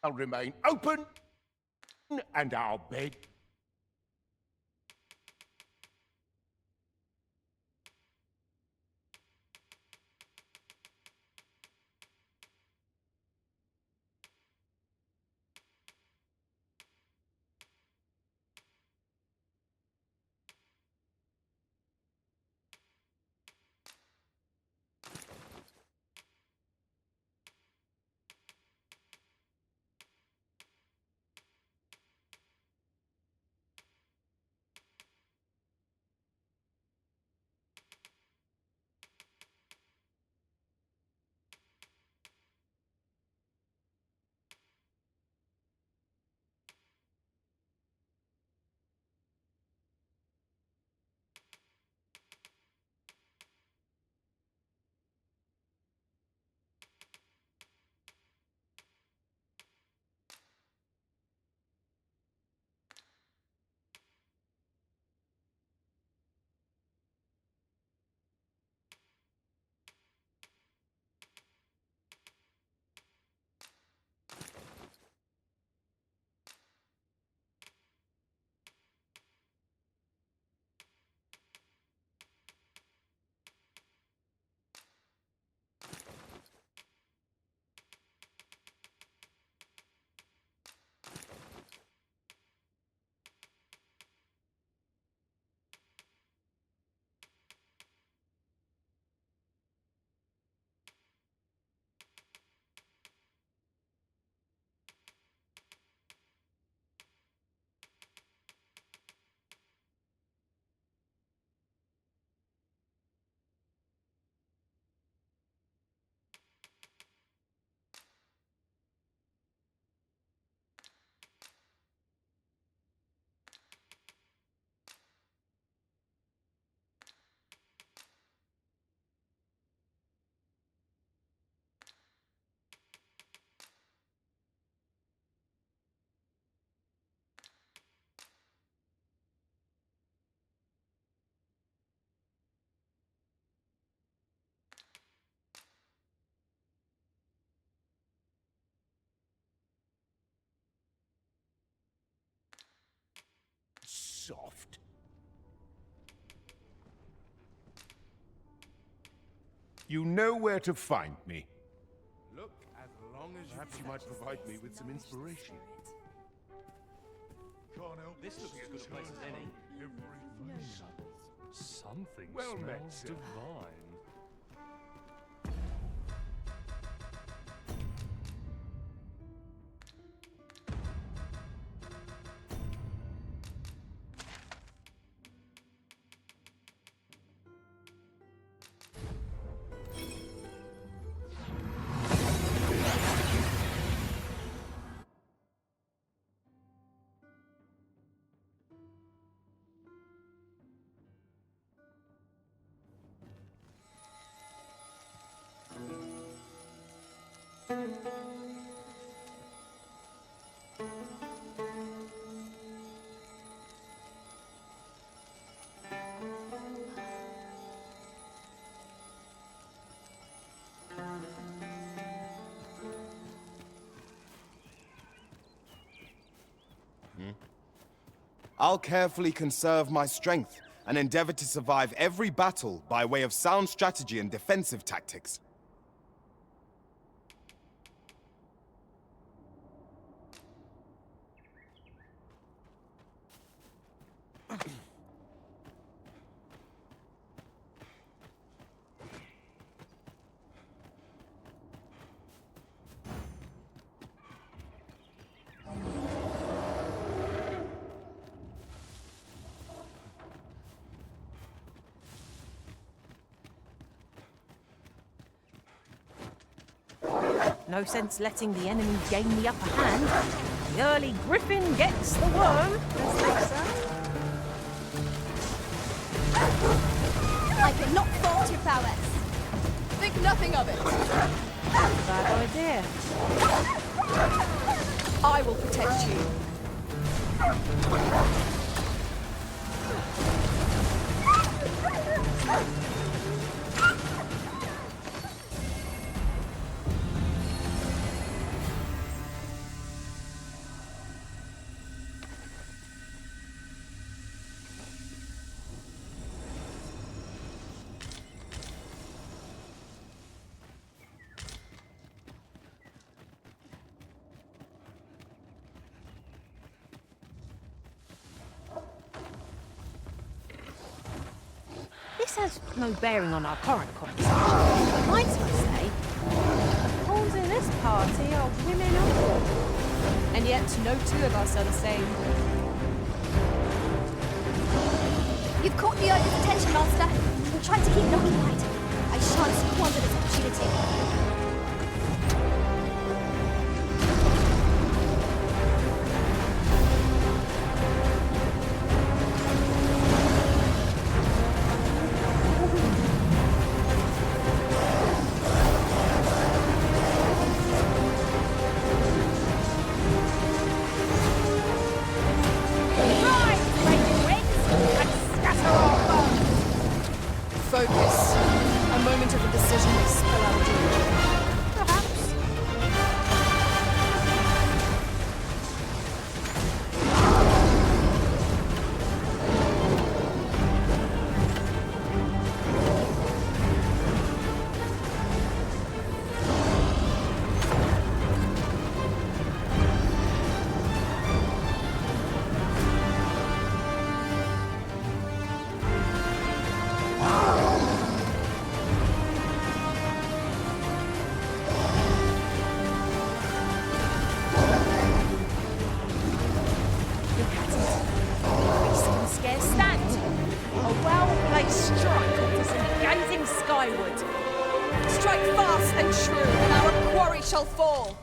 I'll remain open, and I'll beg. Soft. You know where to find me. Look, as long as perhaps you might provide me with some inspiration. Can't help This looks as good a place as any. every face. Something Well met, smells sir. divine. I'll carefully conserve my strength and endeavor to survive every battle by way of sound strategy and defensive tactics. No sense letting the enemy gain the upper hand. The early griffin gets the worm, as they say. I cannot fault your prowess. Think nothing of it. Bad idea. I will protect you. has no bearing on our current conversation. But might I say, the pawns in this party are women only. And yet, no two of us are the same. You've caught the Ogre's attention, Master. We'll try to keep it occupied. I shan't squander this opportunity. Focus. A moment of a decision will spell our doom. Perhaps. Strike fast and true, and our quarry shall fall.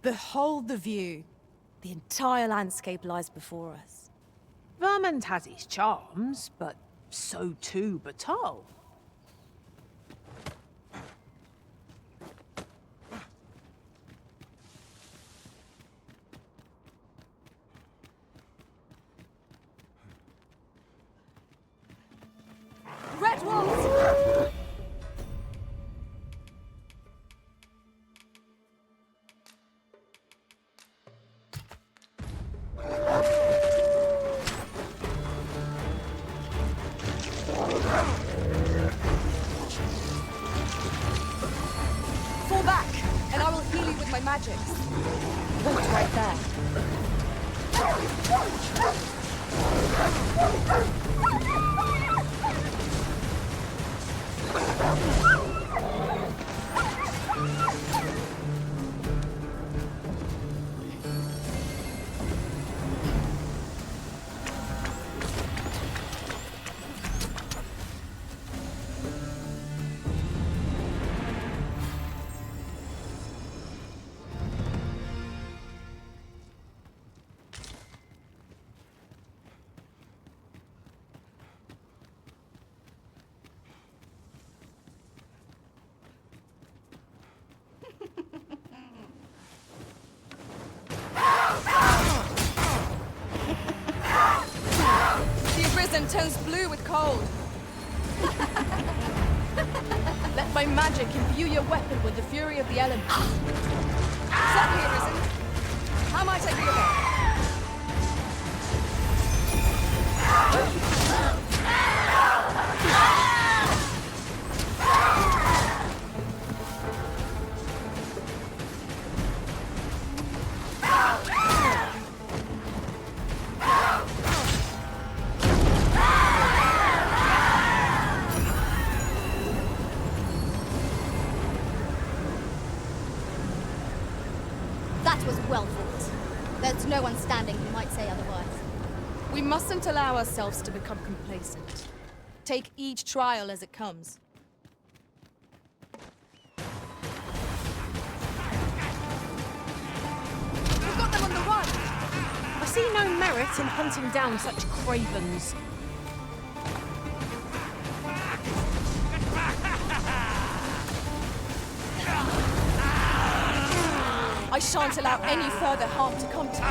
Behold the view. The entire landscape lies before us. Vermund has his charms, but so too Batal. Red Wolves! Fall back, and I will heal you with my magics. Vault right there. Turns blue with cold. Let my magic imbue your weapon with the fury of the elements. Certainly, Arisen. How might I be of help? That was well fought. There's no one standing who might say otherwise. We mustn't allow ourselves to become complacent. Take each trial as it comes. We've got them on the run! I see no merit in hunting down such cravens. I shan't allow any further harm to come to you.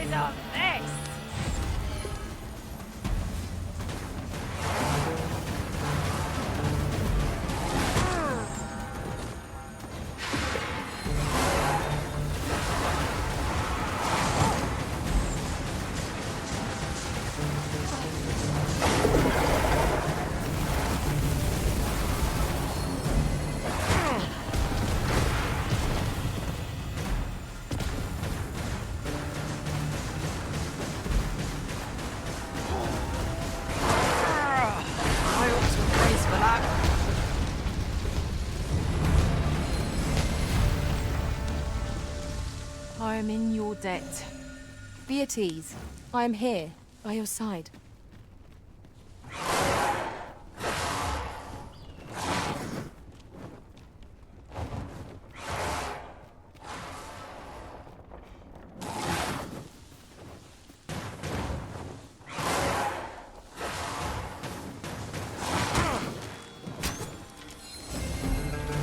size of this? I am in your debt. Be at ease. I am here, by your side.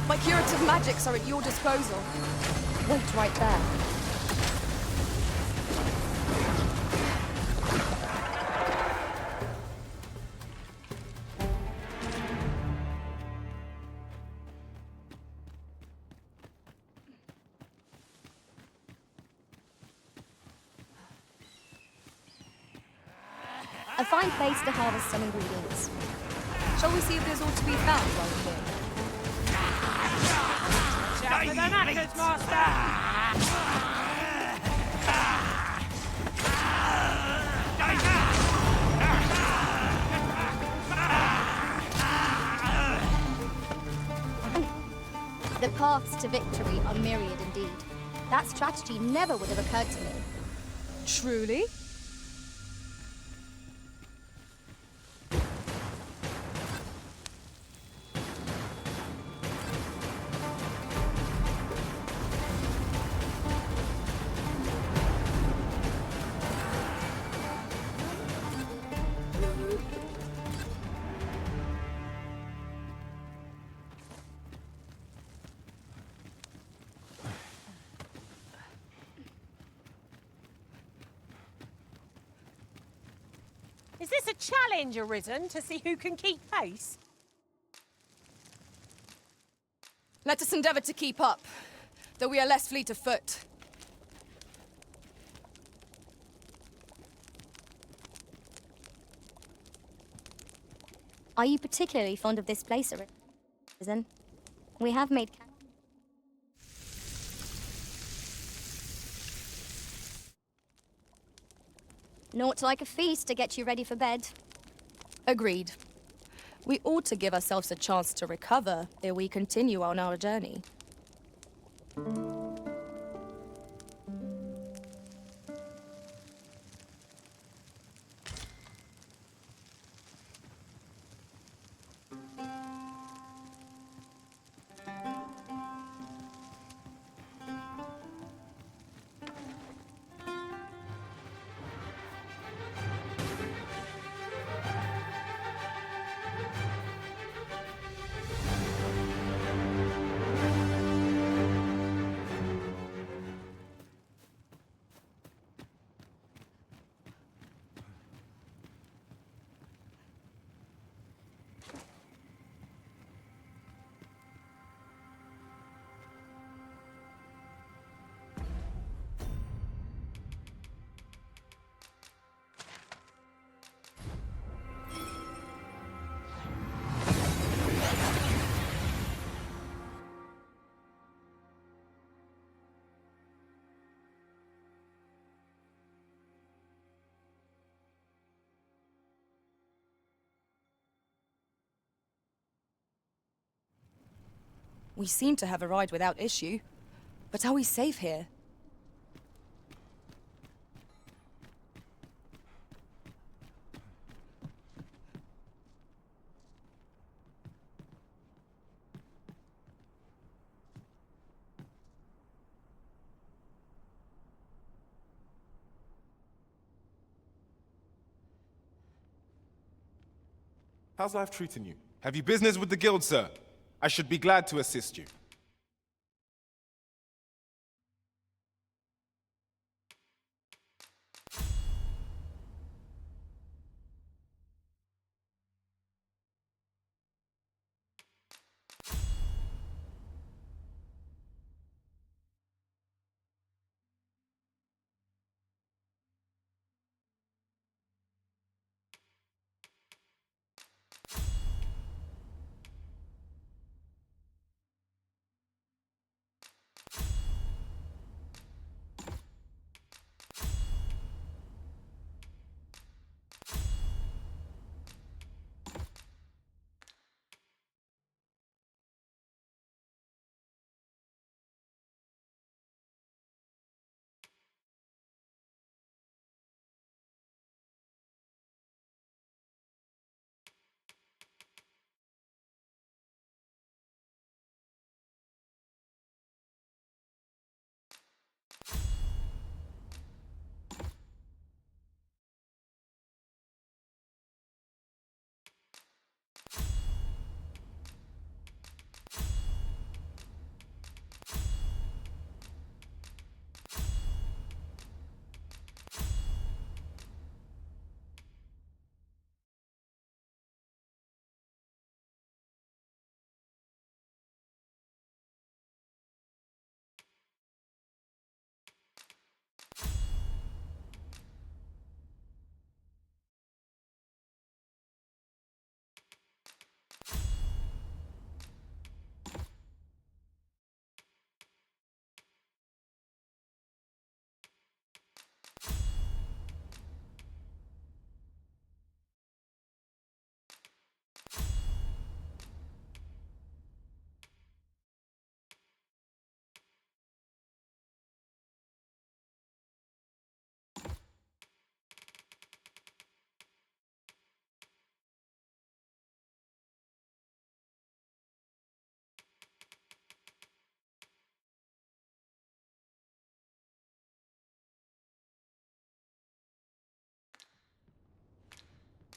My curative magics are at your disposal. Wait right there. A fine place to harvest some ingredients. Shall we see if there's all to be found while we're here? Shout for the knackers, master! The paths to victory are myriad indeed. That strategy never would have occurred to me. Truly? Is this a challenge arisen to see who can keep pace? Let us endeavor to keep up, though we are less fleet of foot. Are you particularly fond of this place, Arisen? We have made... Naught like a feast to get you ready for bed. Agreed. We ought to give ourselves a chance to recover ere we continue on our journey. We seem to have arrived without issue. But are we safe here? How's life treating you? Have you business with the guild, sir? I should be glad to assist you.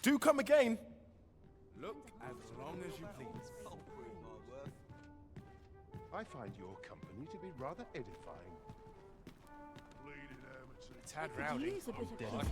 Do come again. Look as long as you please. I find your company to be rather edifying. Tad rowdy. Use a bit of